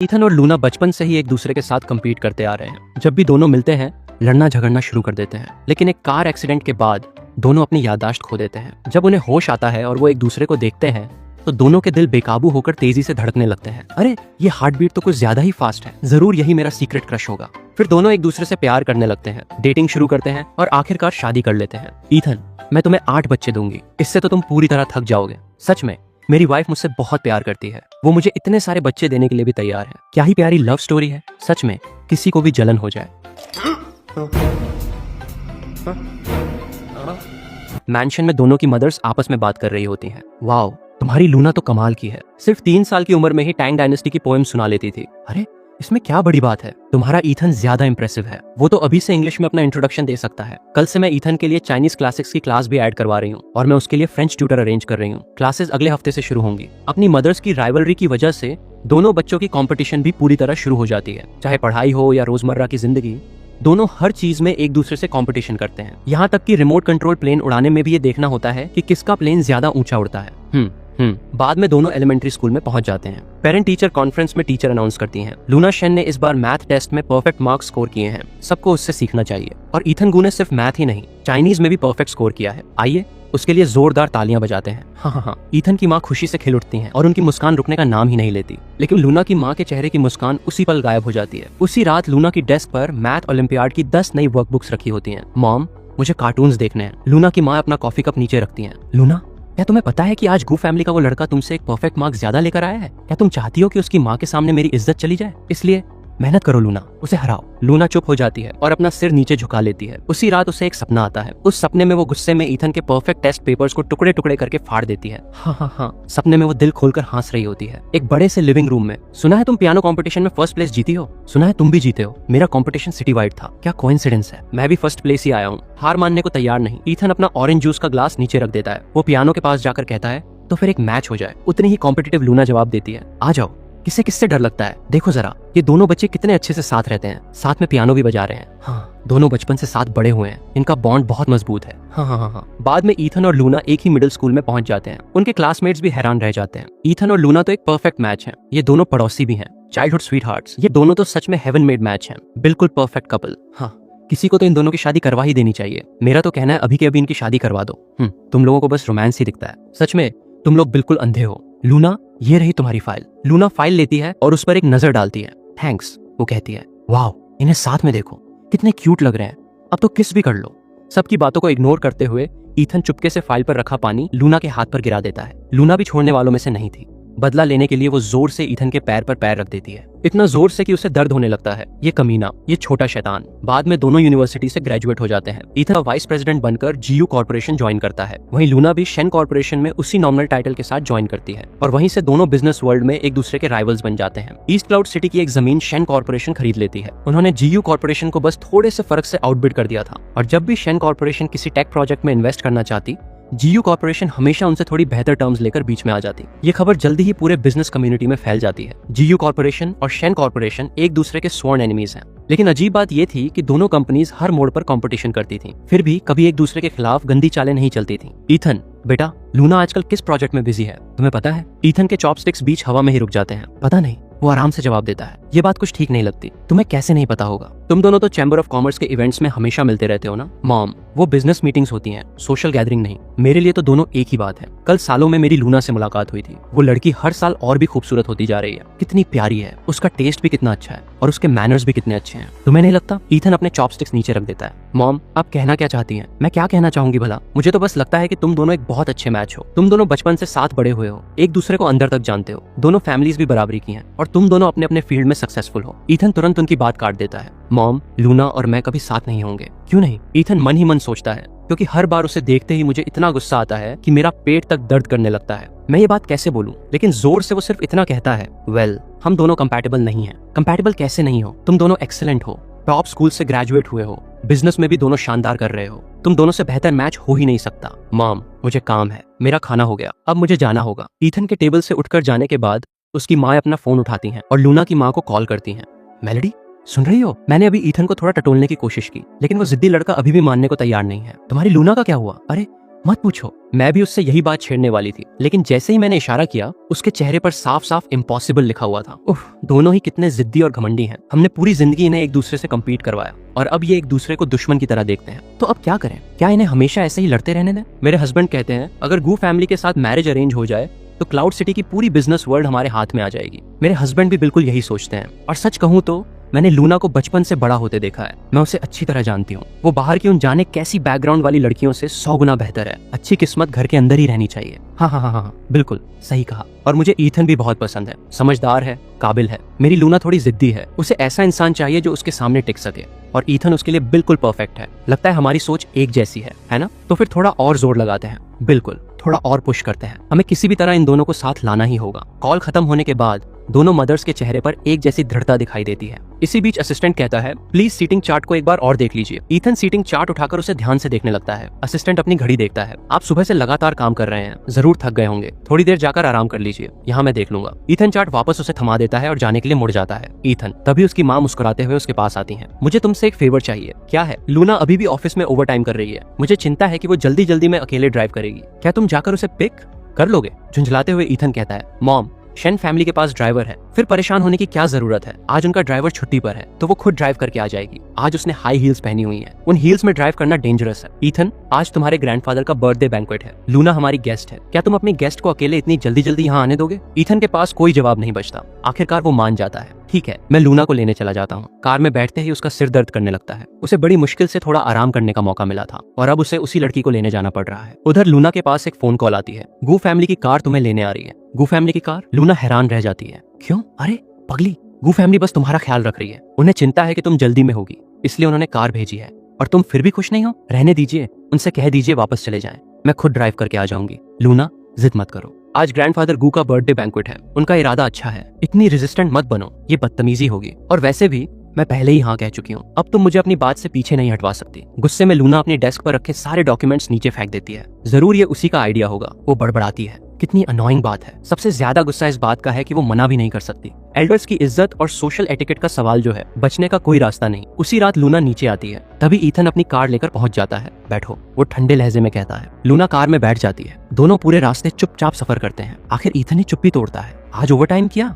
Ethan और Luna बचपन से ही एक दूसरे के साथ कम्पीट करते आ रहे हैं। जब भी दोनों मिलते हैं लड़ना झगड़ना शुरू कर देते हैं, लेकिन एक कार एक्सीडेंट के बाद दोनों अपनी याददाश्त खो देते हैं। जब उन्हें होश आता है और वो एक दूसरे को देखते हैं तो दोनों के दिल बेकाबू होकर तेजी से धड़कने लगते हैं। अरे ये हार्ट बीट तो कुछ ज्यादा ही फास्ट है, जरूर यही मेरा सीक्रेट क्रश होगा। फिर दोनों एक दूसरे से प्यार करने लगते हैं, डेटिंग शुरू करते हैं और आखिरकार शादी कर लेते हैं। ईथन, मैं तुम्हें 8 बच्चे दूंगी, इससे तो तुम पूरी तरह थक जाओगे। सच में मेरी वाइफ मुझसे बहुत प्यार करती है, वो मुझे इतने सारे बच्चे देने के लिए भी तैयार है। क्या ही प्यारी लव स्टोरी है, सच में किसी को भी जलन हो जाए। मैंशन में दोनों की मदर्स आपस में बात कर रही होती हैं। वाओ, तुम्हारी लूना तो कमाल की है, सिर्फ 3 साल की उम्र में ही टैंग डायनेस्टी की पोएम सुना लेती थी। अरे इसमें क्या बड़ी बात है, तुम्हारा ईथन ज्यादा इंप्रेसिव है, वो तो अभी से इंग्लिश में अपना इंट्रोडक्शन दे सकता है। कल से मैं ईथन के लिए चाइनीज क्लासिक्स की क्लास भी ऐड करवा रही हूँ और मैं उसके लिए फ्रेंच ट्यूटर अरेंज कर रही हूँ। क्लासेस अगले हफ्ते से शुरू होंगी। अपनी मदर्स की राइवलरी की वजह से दोनों बच्चों की कंपटीशन भी पूरी तरह शुरू हो जाती है। चाहे पढ़ाई हो या रोजमर्रा की जिंदगी, दोनों हर चीज में एक दूसरे से कंपटीशन करते हैं। यहाँ तक कि रिमोट कंट्रोल प्लेन उड़ाने में भी ये देखना होता है कि किसका प्लेन ज्यादा ऊंचा उड़ता है। बाद में दोनों एलिमेंट्री स्कूल में पहुंच जाते हैं। पेरेंट टीचर कॉन्फ्रेंस में टीचर अनाउंस करती हैं, लूना शेन ने इस बार मैथ टेस्ट में परफेक्ट मार्क्स स्कोर किए हैं, सबको उससे सीखना चाहिए। और ईथन गू ने सिर्फ मैथ ही नहीं, चाइनीज में भी परफेक्ट स्कोर किया है। आइए उसके लिए जोरदार तालियां बजाते हैं। हाँ। ईथन की माँ खुशी से खिल उठती हैं और उनकी मुस्कान रुकने का नाम ही नहीं लेती। लेकिन लूना की माँ के चेहरे की मुस्कान उसी पल गायब हो जाती है। उसी रात लूना की डेस्क पर मैथ ओलंपियाड की 10 नई वर्कबुक्स रखी होती हैं। मॉम, मुझे कार्टून्स देखने हैं। लूना की माँ अपना कॉफी कप नीचे रखती हैं। लूना, क्या तुम्हें पता है कि आज गू फैमिली का वो लड़का तुमसे एक परफेक्ट मार्क्स ज्यादा लेकर आया है? क्या तुम चाहती हो कि उसकी माँ के सामने मेरी इज्जत चली जाए? इसलिए मेहनत करो लूना, उसे हराओ। लूना चुप हो जाती है और अपना सिर नीचे झुका लेती है। उसी रात उसे एक सपना आता है। उस सपने में वो गुस्से में ईथन के परफेक्ट टेस्ट पेपर्स को टुकड़े टुकड़े करके फाड़ देती है। हाँ। सपने में वो दिल खोलकर हंस रही होती है, एक बड़े से लिविंग रूम में। सुना है तुम पियानो कंपटीशन में फर्स्ट प्लेस जीती हो? सुना है तुम भी जीते हो? मेरा कंपटीशन सिटी वाइड था। क्या कोइंसिडेंस है, मैं भी फर्स्ट प्लेस ही आया हूँ। हार मानने को तैयार नहीं, ईथन अपना ऑरेंज जूस का ग्लास नीचे रख देता है। वो पियानो के पास जाकर कहता है, तो फिर एक मैच हो जाए। उतनी ही कॉम्पिटिटिव लूना जवाब देती है, आ जाओ। किसे किससे डर लगता है? देखो जरा, ये दोनों बच्चे कितने अच्छे से साथ रहते हैं, साथ में पियानो भी बजा रहे हैं। हाँ, दोनों बचपन से साथ बड़े हुए हैं, इनका बॉन्ड बहुत मजबूत है। हाँ। बाद में ईथन और लूना एक ही मिडिल स्कूल में पहुंच जाते हैं। उनके क्लासमेट्स भी हैरान रह जाते हैं। ईथन और लूना तो एक परफेक्ट मैच है। ये दोनों पड़ोसी भी हैं, चाइल्डहुड स्वीटहार्ट्स। ये दोनों तो सच में हेवन मेड मैच हैं, बिल्कुल परफेक्ट कपल। हाँ, किसी को तो इन दोनों की शादी करवा ही देनी चाहिए। मेरा तो कहना है अभी के अभी इनकी शादी करवा दो। तुम लोगों को बस रोमांस ही दिखता है, सच में तुम लोग बिल्कुल अंधे हो। लूना, ये रही तुम्हारी फाइल। लूना फाइल लेती है और उस पर एक नजर डालती है। थैंक्स, वो कहती है। वाओ, इन्हें साथ में देखो, कितने क्यूट लग रहे हैं, अब तो किस भी कर लो। सबकी बातों को इग्नोर करते हुए ईथन चुपके से फाइल पर रखा पानी लूना के हाथ पर गिरा देता है। लूना भी छोड़ने वालों में से नहीं थी। बदला लेने के लिए वो जोर से ईथन के पैर पर पैर रख देती है, इतना जोर से कि उसे दर्द होने लगता है। ये कमीना, ये छोटा शैतान। बाद में दोनों यूनिवर्सिटी से ग्रेजुएट हो जाते हैं। ईथन वाइस प्रेसिडेंट बनकर जीयू कॉर्पोरेशन ज्वाइन करता है। वहीं लूना भी शेन कॉर्पोरेशन में उसी नॉमिनल टाइटल के साथ ज्वाइन करती है और वहीं से दोनों बिजनेस वर्ल्ड में एक दूसरे के राइवल्स बन जाते हैं। ईस्ट क्लाउड सिटी की एक जमीन शेन कॉर्पोरेशन खरीद लेती है। उन्होंने जीयू कॉर्पोरेशन को बस थोड़े से फर्क से आउटबिड कर दिया था और जब भी शेन कॉर्पोरेशन किसी टेक प्रोजेक्ट में इन्वेस्ट करना चाहती, जीयू कॉर्पोरेशन हमेशा उनसे थोड़ी बेहतर टर्म्स लेकर बीच में आ जाती। ये खबर जल्दी ही पूरे बिजनेस कम्युनिटी में फैल जाती है। जीयू कॉर्पोरेशन और शेन कॉर्पोरेशन एक दूसरे के स्वॉर्न एनिमीज हैं। लेकिन अजीब बात ये थी कि दोनों कंपनीज हर मोड़ पर कंपटीशन करती थीं, फिर भी कभी एक दूसरे के खिलाफ गंदी चालें नहीं चलती थीं। ईथन, बेटा, लूना आजकल किस प्रोजेक्ट में बिजी है, तुम्हें पता है? ईथन के चॉपस्टिक्स बीच हवा में ही रुक जाते हैं। पता नहीं, वो आराम से जवाब देता है। ये बात कुछ ठीक नहीं लगती। तुम्हें कैसे नहीं पता होगा? तुम दोनों तो चैम्बर ऑफ कॉमर्स के इवेंट्स में हमेशा मिलते रहते हो ना? मॉम, वो बिजनेस मीटिंग्स होती हैं, सोशल गैदरिंग नहीं। मेरे लिए तो दोनों एक ही बात है। कल सालों में मेरी लूना से मुलाकात हुई थी। वो लड़की हर साल और भी खूबसूरत होती जा रही है। कितनी प्यारी है, उसका टेस्ट भी कितना अच्छा है और उसके मैनर्स भी कितने अच्छे हैं। तुम्हें नहीं लगता? ईथन अपने चॉपस्टिक्स नीचे रख देता है। मॉम, आप कहना क्या चाहती हैं? मैं क्या कहना चाहूंगी भला? मुझे तो बस लगता है कि तुम दोनों एक बहुत अच्छे मैच हो। तुम दोनों बचपन से साथ बड़े हुए हो, एक दूसरे को अंदर तक जानते हो, दोनों फैमिलीज भी बराबरी की हैं और तुम दोनों अपने अपने फील्ड में सक्सेसफुल हो। ईथन तुरंत उनकी बात काट देता है। मॉम, लूना और मैं कभी साथ नहीं होंगे। क्यों नहीं? ईथन मन ही मन सोचता है, क्योंकि हर बार उसे देखते ही मुझे इतना गुस्सा आता है कि मेरा पेट तक दर्द करने लगता है। मैं ये बात कैसे बोलूं? लेकिन जोर से वो सिर्फ इतना कहता है, वेल, हम दोनों कंपैटिबल नहीं हैं। कंपैटिबल कैसे नहीं हो? तुम दोनों एक्सीलेंट हो, टॉप स्कूल से ग्रेजुएट हुए हो, बिजनेस में भी दोनों शानदार कर रहे हो। तुम दोनों से बेहतर मैच हो ही नहीं सकता। मॉम, मुझे काम है, मेरा खाना हो गया, अब मुझे जाना होगा। ईथन के टेबल से उठकर जाने के बाद उसकी माँ अपना फोन उठाती हैं और लूना की माँ को कॉल करती हैं। मेलोडी, सुन रही हो? मैंने अभी ईथन को थोड़ा टटोलने की कोशिश की, लेकिन वो जिद्दी लड़का अभी भी मानने को तैयार नहीं है। तुम्हारी लूना का क्या हुआ? अरे मत पूछो, मैं भी उससे यही बात छेड़ने वाली थी, लेकिन जैसे ही मैंने इशारा किया उसके चेहरे पर साफ साफ इम्पॉसिबल लिखा हुआ था। उफ, दोनों ही कितने जिद्दी और घमंडी हैं। हमने पूरी जिंदगी इन्हें एक दूसरे से कम्पीट करवाया और अब ये एक दूसरे को दुश्मन की तरह देखते हैं। तो अब क्या करें? क्या इन्हें हमेशा ऐसे ही लड़ते रहने दें? मेरे हस्बैंड कहते हैं अगर गू फैमिली के साथ मैरिज अरेंज हो जाए तो क्लाउड सिटी की पूरी बिजनेस वर्ल्ड हमारे हाथ में आ जाएगी। मेरे हस्बैंड भी बिल्कुल यही सोचते हैं और सच कहूँ तो मैंने लूना को बचपन से बड़ा होते देखा है। मैं उसे अच्छी तरह जानती हूँ। वो बाहर की उन जाने कैसी बैकग्राउंड वाली लड़कियों से 100 गुना बेहतर है। अच्छी किस्मत घर के अंदर ही रहनी चाहिए। हाँ हाँ हाँ हाँ, बिल्कुल सही कहा। और मुझे ईथन भी बहुत पसंद है। समझदार है, काबिल है। मेरी लूना थोड़ी जिद्दी है। उसे ऐसा इंसान चाहिए जो उसके सामने टिक सके और ईथन उसके लिए बिल्कुल परफेक्ट है। लगता है हमारी सोच एक जैसी है ना? तो फिर थोड़ा और जोर लगाते हैं। बिल्कुल, थोड़ा और पुश करते हैं। हमें किसी भी तरह इन दोनों को साथ लाना ही होगा। कॉल खत्म होने के बाद दोनों मदर्स के चेहरे पर एक जैसी दृढ़ता दिखाई देती है। इसी बीच असिस्टेंट कहता है प्लीज सीटिंग चार्ट को एक बार और देख लीजिए। ईथन सीटिंग चार्ट उठाकर उसे ध्यान से देखने लगता है। असिस्टेंट अपनी घड़ी देखता है। आप सुबह से लगातार काम कर रहे हैं, जरूर थक गए होंगे, थोड़ी देर जाकर आराम कर लीजिए, यहाँ मैं देख लूंगा। ईथन चार्ट वापस उसे थमा देता है और जाने के लिए मुड़ जाता है। ईथन तभी उसकी माँ मुस्कुराते हुए उसके पास आती है। मुझे तुमसे एक फेवर चाहिए। क्या है? लूना अभी भी ऑफिस में ओवर टाइम कर रही है। मुझे चिंता है कि वो जल्दी जल्दी में अकेले ड्राइव करेगी। क्या तुम जाकर उसे पिक कर लोगे? झुंझलाते हुए ईथन कहता है मॉम, शेन फैमिली के पास ड्राइवर है, फिर परेशान होने की क्या जरूरत है? आज उनका ड्राइवर छुट्टी पर है तो वो खुद ड्राइव करके आ जाएगी। आज उसने हाई हील्स पहनी हुई हैं। उन हील्स में ड्राइव करना डेंजरस है। ईथन, आज तुम्हारे ग्रैंडफादर का बर्थडे बैंक्वेट है। लूना हमारी गेस्ट है। क्या तुम अपनी गेस्ट को अकेले इतनी जल्दी जल्दी यहाँ आने दोगे? ईथन के पास कोई जवाब नहीं बचता। आखिरकार वो मान जाता है। ठीक है, मैं लूना को लेने चला जाता हूँ। कार में बैठते ही उसका सिर दर्द करने लगता है। उसे बड़ी मुश्किल से थोड़ा आराम करने का मौका मिला था और अब उसे उसी लड़की को लेने जाना पड़ रहा है। उधर लूना के पास एक फोन कॉल आती है। गू फैमिली की कार तुम्हें लेने आ रही है। गू फैमिली की कार? लूना हैरान रह जाती है। क्यों? अरे पगली, गू फैमिली बस तुम्हारा ख्याल रख रही है। उन्हें चिंता है कि तुम जल्दी में होगी, इसलिए उन्होंने कार भेजी है। और तुम फिर भी खुश नहीं हो? रहने दीजिए, उनसे कह दीजिए वापस चले जाएं। मैं खुद ड्राइव करके आ जाऊंगी। लूना, जिद मत करो। आज ग्रैंडफादर गू का बर्थडे बैंक्वेट है। उनका इरादा अच्छा है। इतनी रेजिस्टेंट मत बनो, ये बदतमीजी होगी। और वैसे भी मैं पहले ही हाँ कह चुकी हूँ। अब तुम मुझे अपनी बात से पीछे नहीं हटवा सकती। गुस्से में लूना अपनी डेस्क पर रखे सारे डॉक्यूमेंट्स नीचे फेंक देती है। जरूर ये उसी का आइडिया होगा। वो बड़बड़ाती है। कितनी अनोइंग बात है। सबसे ज्यादा गुस्सा इस बात का है कि वो मना भी नहीं कर सकती। एल्डर्स की इज्जत और सोशल एटिकेट का सवाल जो है, बचने का कोई रास्ता नहीं। उसी रात लूना नीचे आती है। तभी ईथन अपनी कार लेकर पहुंच जाता है। बैठो, वो ठंडे लहजे में कहता है। लूना कार में बैठ जाती है। दोनों पूरे रास्ते चुपचाप सफर करते हैं। आखिर ईथन ने चुप्पी तोड़ता है। आज ओवर टाइम किया?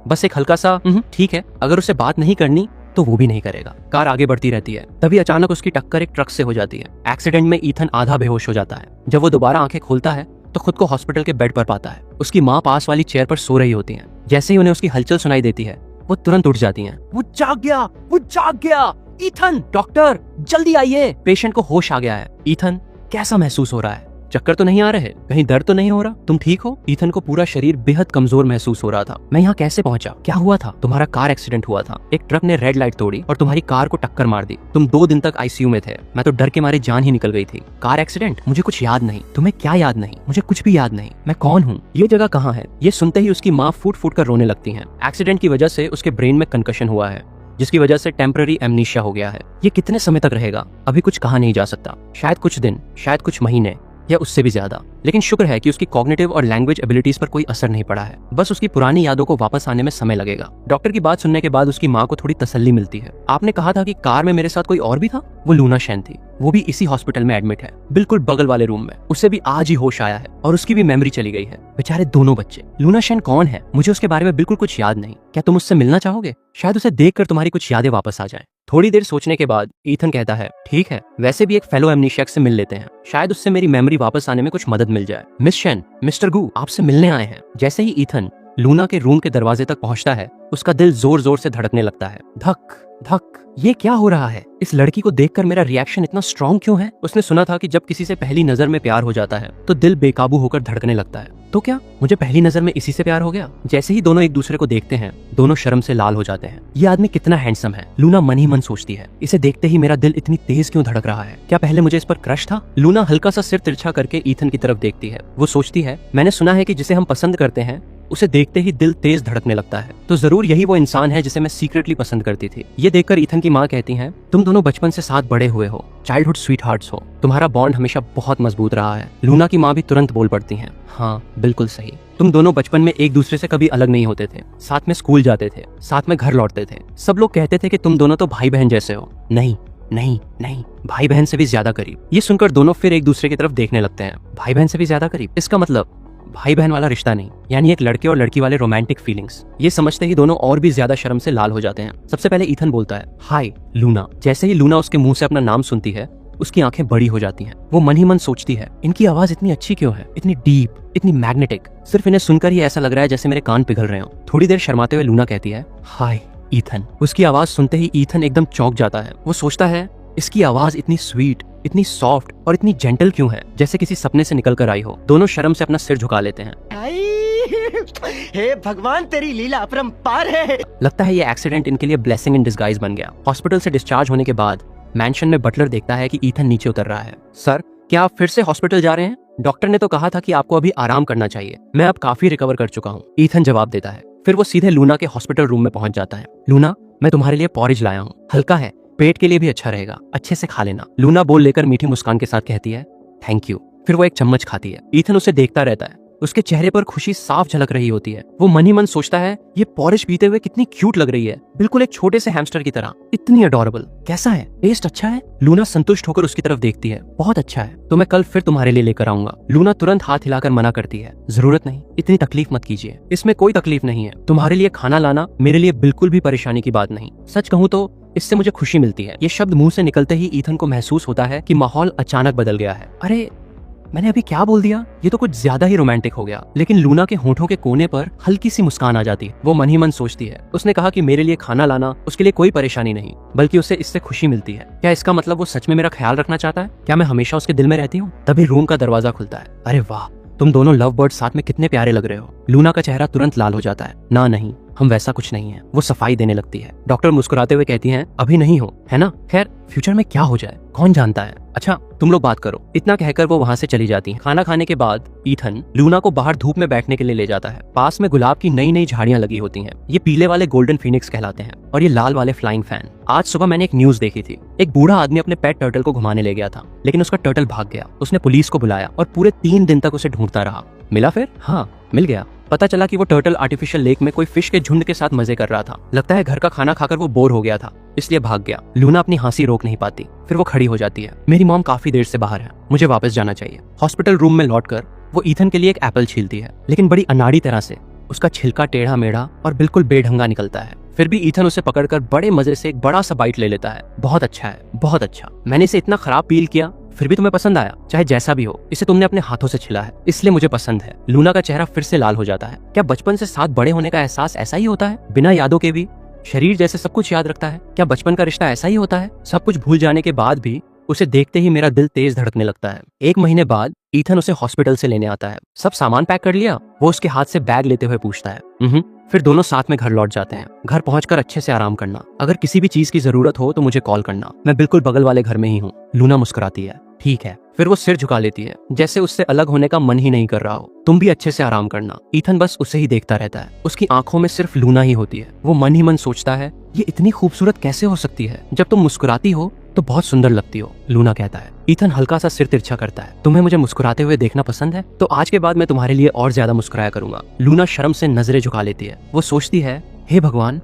बस एक हल्का सा ठीक है। अगर उसे बात नहीं करनी तो वो भी नहीं करेगा। कार आगे बढ़ती रहती है। तभी अचानक उसकी टक्कर एक ट्रक से हो जाती है। एक्सीडेंट में ईथन आधा बेहोश हो जाता है। जब वो दोबारा आंखें खोलता है तो खुद को हॉस्पिटल के बेड पर पाता है। उसकी माँ पास वाली चेयर पर सो रही होती हैं। जैसे ही उन्हें उसकी हलचल सुनाई देती है वो तुरंत उठ जाती हैं। वो जाग गया, वो जाग गया। ईथन, डॉक्टर जल्दी आइए, पेशेंट को होश आ गया है। ईथन, कैसा महसूस हो रहा है? चक्कर तो नहीं आ रहे? कहीं दर्द तो नहीं हो रहा? तुम ठीक हो? ईथन को पूरा शरीर बेहद कमजोर महसूस हो रहा था। मैं यहाँ कैसे पहुंचा? क्या हुआ था? तुम्हारा कार एक्सीडेंट हुआ था। एक ट्रक ने रेड लाइट तोड़ी और तुम्हारी कार को टक्कर मार दी। तुम 2 दिन तक आईसीयू में थे। मैं तो डर के मारे जान ही निकल गई थी। Car accident? मुझे कुछ याद नहीं। तुम्हें क्या याद नहीं? मुझे कुछ भी याद नहीं। मैं कौन हूँ? ये जगह कहाँ है? ये सुनते ही उसकी माँ फूट फूट कर रोने लगती है। एक्सीडेंट की वजह से उसके ब्रेन में कंकशन हुआ है, जिसकी वजह से टेम्पररी एमनीशिया हो गया है। ये कितने समय तक रहेगा अभी कुछ कहा नहीं जा सकता। शायद कुछ दिन, शायद कुछ महीने, या उससे भी ज्यादा। लेकिन शुक्र है कि उसकी कॉग्निटिव और लैंग्वेज एबिलिटीज पर कोई असर नहीं पड़ा है। बस उसकी पुरानी यादों को वापस आने में समय लगेगा। डॉक्टर की बात सुनने के बाद उसकी माँ को थोड़ी तसल्ली मिलती है। आपने कहा था कि कार में मेरे साथ कोई और भी था? वो लूना शेन थी। वो भी इसी हॉस्पिटल में एडमिट है, बिल्कुल बगल वाले रूम में। उसे भी आज ही होश आया है और उसकी भी मेमोरी चली गई है। बेचारे दोनों बच्चे। लूना शेन कौन है? मुझे उसके बारे में बिल्कुल कुछ याद नहीं। क्या तुम उससे मिलना चाहोगे? शायद उसे देखकर तुम्हारी कुछ यादें वापस आ जाएं। थोड़ी देर सोचने के बाद ईथन कहता है ठीक है, वैसे भी एक फेलो एमनीशियक से मिल लेते हैं। शायद उससे मेरी मेमोरी वापस आने में कुछ मदद मिल जाए। मिस शेन, मिस्टर गू आपसे मिलने आए हैं। जैसे ही ईथन लूना के रूम के दरवाजे तक पहुंचता है उसका दिल जोर जोर से धड़कने लगता है। धक धक। ये क्या हो रहा है? इस लड़की को देखकर मेरा रिएक्शन इतना स्ट्रॉन्ग क्यों है? उसने सुना था कि जब किसी से पहली नजर में प्यार हो जाता है तो दिल बेकाबू होकर धड़कने लगता है। तो क्या मुझे पहली नजर में इसी से प्यार हो गया? जैसे ही दोनों एक दूसरे को देखते हैं दोनों शर्म से लाल हो जाते हैं। ये आदमी कितना हैंडसम है, लूना मन ही मन सोचती है। इसे देखते ही मेरा दिल इतनी तेज क्यों धड़क रहा है? क्या पहले मुझे इस पर क्रश था? लूना हल्का सा सिर तिरछा करके ईथन की तरफ देखती है। वो सोचती है मैंने सुना है कि जिसे हम पसंद करते हैं उसे देखते ही दिल तेज धड़कने लगता है, तो जरूर यही वो इंसान है जिसे मैं सीक्रेटली पसंद करती थी। ये देखकर ईथन की माँ कहती हैं तुम दोनों बचपन से साथ बड़े हुए हो, चाइल्डहुड स्वीटहार्ट्स हो, तुम्हारा बॉन्ड हमेशा बहुत मजबूत रहा है। लूना की माँ भी तुरंत बोल पड़ती हैं हाँ बिल्कुल सही। तुम दोनों बचपन में एक दूसरे से कभी अलग नहीं होते थे, साथ में स्कूल जाते थे, साथ में घर लौटते थे। सब लोग कहते थे कि तुम दोनों तो भाई बहन जैसे हो। नहीं, नहीं नहीं, भाई बहन से भी ज्यादा करीब। ये सुनकर दोनों फिर एक दूसरे की तरफ देखने लगते हैं। भाई बहन से भी ज्यादा करीब, इसका मतलब भाई बहन वाला रिश्ता नहीं, यानी एक लड़के और लड़की वाले रोमांटिक फीलिंग्स। ये समझते ही दोनों और भी ज्यादा शर्म से लाल हो जाते हैं। सबसे पहले ईथन बोलता है, हाय लूना। जैसे ही लूना उसके मुंह से अपना नाम सुनती है, उसकी आंखें बड़ी हो जाती हैं। वो मन ही मन सोचती है, इनकी आवाज इतनी अच्छी क्यों है, इतनी डीप, इतनी मैग्नेटिक। सिर्फ इन्हें सुनकर ही ऐसा लग रहा है जैसे मेरे कान पिघल रहे हो। थोड़ी देर शर्माते हुए लूना कहती है, हाय ईथन। उसकी आवाज सुनते ही ईथन एकदम चौंक जाता है। वो सोचता है, इसकी आवाज इतनी स्वीट, इतनी सॉफ्ट और इतनी जेंटल क्यों है, जैसे किसी सपने से निकल कर आई हो। दोनों शर्म से अपना सिर झुका लेते हैं। हे भगवान, तेरी लीला अपरंपार है। लगता है ये एक्सीडेंट इनके लिए ब्लेसिंग इन डिस्गाइज बन गया। हॉस्पिटल से डिस्चार्ज होने के बाद मैंशन में बटलर देखता है कि ईथन नीचे उतर रहा है। सर, क्या आप फिर से हॉस्पिटल जा रहे हैं? डॉक्टर ने तो कहा था कि आपको अभी आराम करना चाहिए। मैं अब काफी रिकवर कर चुका हूँ, ईथन जवाब देता है। फिर वो सीधे लूना के हॉस्पिटल रूम में पहुंच जाता है। लूना, मैं तुम्हारे लिए पॉरेज लाया हूँ, हल्का है, पेट के लिए भी अच्छा रहेगा, अच्छे से खा लेना। लूना बोल लेकर मीठी मुस्कान के साथ कहती है, थैंक यू। फिर वो एक चम्मच खाती है। ईथन उसे देखता रहता है। उसके चेहरे पर खुशी साफ झलक रही होती है। वो मन ही मन सोचता है, ये पॉरिश पीते हुए कितनी क्यूट लग रही है, बिल्कुल एक छोटे से हैमस्टर की तरह, इतनी अडोरेबल। कैसा है, टेस्ट अच्छा है? लूना संतुष्ट होकर उसकी तरफ देखती है। बहुत अच्छा है, तो मैं कल फिर तुम्हारे लिए लेकर आऊंगा। लूना तुरंत हाथ हिलाकर मना करती है, जरूरत नहीं, इतनी तकलीफ मत कीजिए। इसमें कोई तकलीफ नहीं है, तुम्हारे लिए खाना लाना मेरे लिए बिल्कुल भी परेशानी की बात नहीं। सच कहूँ तो इससे मुझे खुशी मिलती है। ये शब्द मुंह से निकलते ही ईथन को महसूस होता है कि माहौल अचानक बदल गया है। अरे, मैंने अभी क्या बोल दिया? ये तो कुछ ज्यादा ही रोमांटिक हो गया। लेकिन लूना के होठों के कोने पर हल्की सी मुस्कान आ जाती है। वो मन ही मन सोचती है, उसने कहा कि मेरे लिए खाना लाना उसके लिए कोई परेशानी नहीं, बल्कि उसे इससे खुशी मिलती है। क्या इसका मतलब वो सच में मेरा ख्याल रखना चाहता है? क्या मैं हमेशा उसके दिल में रहती हूँ? तभी रूम का दरवाजा खुलता है। अरे वाह, तुम दोनों लव बर्ड साथ में कितने प्यारे लग रहे हो। लूना का चेहरा तुरंत लाल हो जाता है। ना नहीं, हम वैसा कुछ नहीं है। वो सफाई देने लगती है। डॉक्टर मुस्कुराते हुए कहती हैं, अभी नहीं हो, है ना? खैर, फ्यूचर में क्या हो जाए कौन जानता है। अच्छा, तुम लोग बात करो। इतना कहकर वो वहाँ से चली जाती हैं। खाना खाने के बाद ईथन लूना को बाहर धूप में बैठने के लिए ले जाता है। पास में गुलाब की नई नई झाड़ियां लगी होती हैं। ये पीले वाले गोल्डन फिनिक्स कहलाते हैं और ये लाल वाले फ्लाइंग फैन। आज सुबह मैंने एक न्यूज देखी थी। एक बूढ़ा आदमी अपने पेट टर्टल को घुमाने ले गया था, लेकिन उसका टर्टल भाग गया। उसने पुलिस को बुलाया और पूरे 3 दिन तक उसे ढूंढता रहा। मिला फिर? हाँ, मिल गया। पता चला कि वो टर्टल आर्टिफिशियल लेक में कोई फिश के झुंड के साथ मजे कर रहा था। लगता है घर का खाना खाकर वो बोर हो गया था, इसलिए भाग गया। लूना अपनी हंसी रोक नहीं पाती। फिर वो खड़ी हो जाती है। मेरी मॉम काफी देर से बाहर है, मुझे वापस जाना चाहिए। हॉस्पिटल रूम में लौटकर वो ईथन के लिए एक एप्पल छीलती है, लेकिन बड़ी अनाड़ी तरह से। उसका छिलका टेढ़ा मेढ़ा और बिल्कुल बेढंगा निकलता है। फिर भी ईथन उसे पकड़कर बड़े मजे से एक बड़ा सा बाइट ले लेता है। बहुत अच्छा है, बहुत अच्छा। मैंने इसे इतना खराब पील किया, फिर भी तुम्हें पसंद आया। चाहे जैसा भी हो, इसे तुमने अपने हाथों से छिला है, इसलिए मुझे पसंद है। लूना का चेहरा फिर से लाल हो जाता है। क्या बचपन से साथ बड़े होने का एहसास ऐसा ही होता है? बिना यादों के भी शरीर जैसे सब कुछ याद रखता है। क्या बचपन का रिश्ता ऐसा ही होता है? सब कुछ भूल जाने के बाद भी उसे देखते ही मेरा दिल तेज धड़कने लगता है। 1 महीने बाद ईथन उसे हॉस्पिटल से लेने आता है। सब सामान पैक कर लिया? वो उसके हाथ से बैग लेते हुए पूछता है। फिर दोनों साथ में घर लौट जाते हैं। घर पहुंचकर अच्छे से आराम करना। अगर किसी भी चीज की जरूरत हो तो मुझे कॉल करना, मैं बिल्कुल बगल वाले घर में ही हूँ। लूना मुस्कुराती है, ठीक है। फिर वो सिर झुका लेती है, जैसे उससे अलग होने का मन ही नहीं कर रहा हो। तुम भी अच्छे से आराम करना। ईथन बस उसे ही देखता रहता है। उसकी आंखों में सिर्फ लूना ही होती है। वो मन ही मन सोचता है, ये इतनी खूबसूरत कैसे हो सकती है? जब तुम मुस्कुराती हो तो बहुत सुंदर लगती हो। लूना कहता है। ईथन हल्का सा सिर तिरछा करता है। तुम्हें मुझे मुस्कुराते हुए देखना पसंद है? तो आज के बाद मैं तुम्हारे लिए और ज्यादा मुस्कुराया करूंगा। लूना शर्म से नजरें झुका लेती है। वो सोचती है, हे भगवान,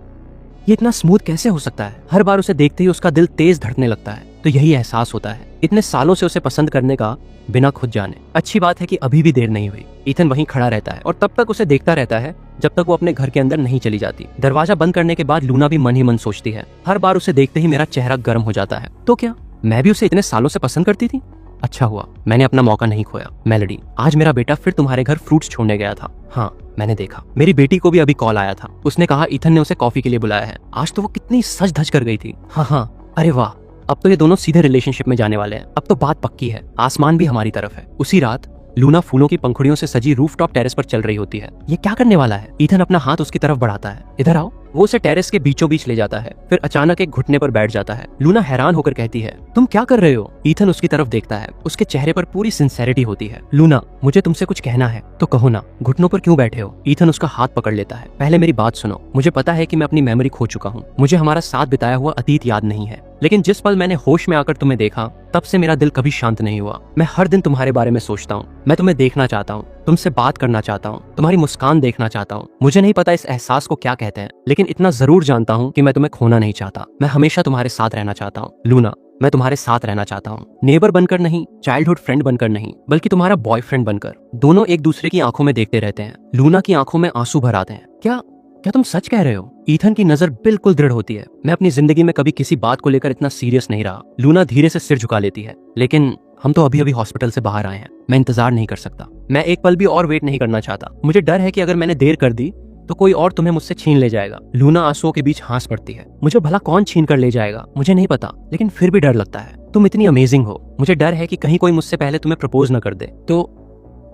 ये इतना स्मूथ कैसे हो सकता है? हर बार उसे देखते ही उसका दिल तेज धड़कने लगता है। तो यही एहसास होता है इतने सालों से उसे पसंद करने का, बिना खुद जाने। अच्छी बात है कि अभी भी देर नहीं हुई। ईथन वहीं खड़ा रहता है और तब तक उसे देखता रहता है जब तक वो अपने घर के अंदर नहीं चली जाती। दरवाजा बंद करने के बाद लूना भी मन ही मन सोचती है, हर बार उसे देखते ही मेरा चेहरा गर्म हो जाता है। तो क्या मैं भी उसे इतने सालों से पसंद करती थी? अच्छा हुआ मैंने अपना मौका नहीं खोया। मेलोडी, आज मेरा बेटा फिर तुम्हारे घर फ्रूट्स छोड़ने गया था। हाँ, मैंने देखा। मेरी बेटी को भी अभी कॉल आया था। उसने कहा ईथन ने उसे कॉफी के लिए बुलाया है। आज तो वो कितनी सज धज कर गई थी। हाँ, अरे वाह, अब तो ये दोनों सीधे रिलेशनशिप में जाने वाले हैं। अब तो बात पक्की है। आसमान भी हमारी तरफ है। उसी रात लूना फूलों की पंखुड़ियों से सजी रूफटॉप टेरेस पर चल रही होती है। ये क्या करने वाला है? ईथन अपना हाथ उसकी तरफ बढ़ाता है। इधर आओ। वो उसे टेरेस के बीचों बीच ले जाता है, फिर अचानक एक घुटने पर बैठ जाता है। लूना हैरान होकर कहती है, तुम क्या कर रहे हो? ईथन उसकी तरफ देखता है। उसके चेहरे पर पूरी सिंसेरिटी होती है। लूना, मुझे तुमसे कुछ कहना है तो कहो ना, घुटनों पर क्यों बैठे हो? ईथन उसका हाथ पकड़ लेता है। पहले मेरी बात सुनो। मुझे पता है कि मैं अपनी मेमोरी खो चुका हूँ। मुझे हमारा साथ बिताया हुआ अतीत याद नहीं है, लेकिन जिस पल मैंने होश में आकर तुम्हें देखा, तब से मेरा दिल कभी शांत नहीं हुआ। मैं हर दिन तुम्हारे बारे में सोचता हूँ। मैं तुम्हें देखना चाहता हूँ, तुमसे बात करना चाहता हूँ, तुम्हारी मुस्कान देखना चाहता हूँ। मुझे नहीं पता इस एहसास को क्या कहते हैं, लेकिन इतना जरूर जानता हूँ कि मैं तुम्हें खोना नहीं चाहता। मैं हमेशा तुम्हारे साथ रहना चाहता हूँ। लूना, मैं तुम्हारे साथ रहना चाहता हूँ, नेबर बनकर नहीं, चाइल्डहुड फ्रेंड बनकर नहीं, बल्कि तुम्हारा बॉयफ्रेंड बनकर। दोनों एक दूसरे की आंखों में देखते रहते हैं। लूना की आंखों में आंसू भर आते हैं। क्या क्या तुम सच कह रहे हो? ईथन की नजर बिल्कुल दृढ़ होती है। मैं अपनी जिंदगी में कभी किसी बात को लेकर इतना सीरियस नहीं रहा। लूना धीरे से सिर झुका लेती है। लेकिन हम तो अभी अभी हॉस्पिटल से बाहर आए हैं, मैं इंतजार नहीं कर सकता। मैं एक पल भी और वेट नहीं करना चाहता। मुझे डर है कि अगर मैंने देर कर दी तो कोई और तुम्हें मुझसे छीन ले जाएगा। लूना आंसुओं के बीच हंस पड़ती है। मुझे भला कौन छीन कर ले जाएगा मुझे नहीं पता, लेकिन फिर भी डर लगता है। तुम इतनी अमेजिंग हो, मुझे डर है कि कहीं कोई मुझसे पहले तुम्हें प्रपोज न कर दे। तो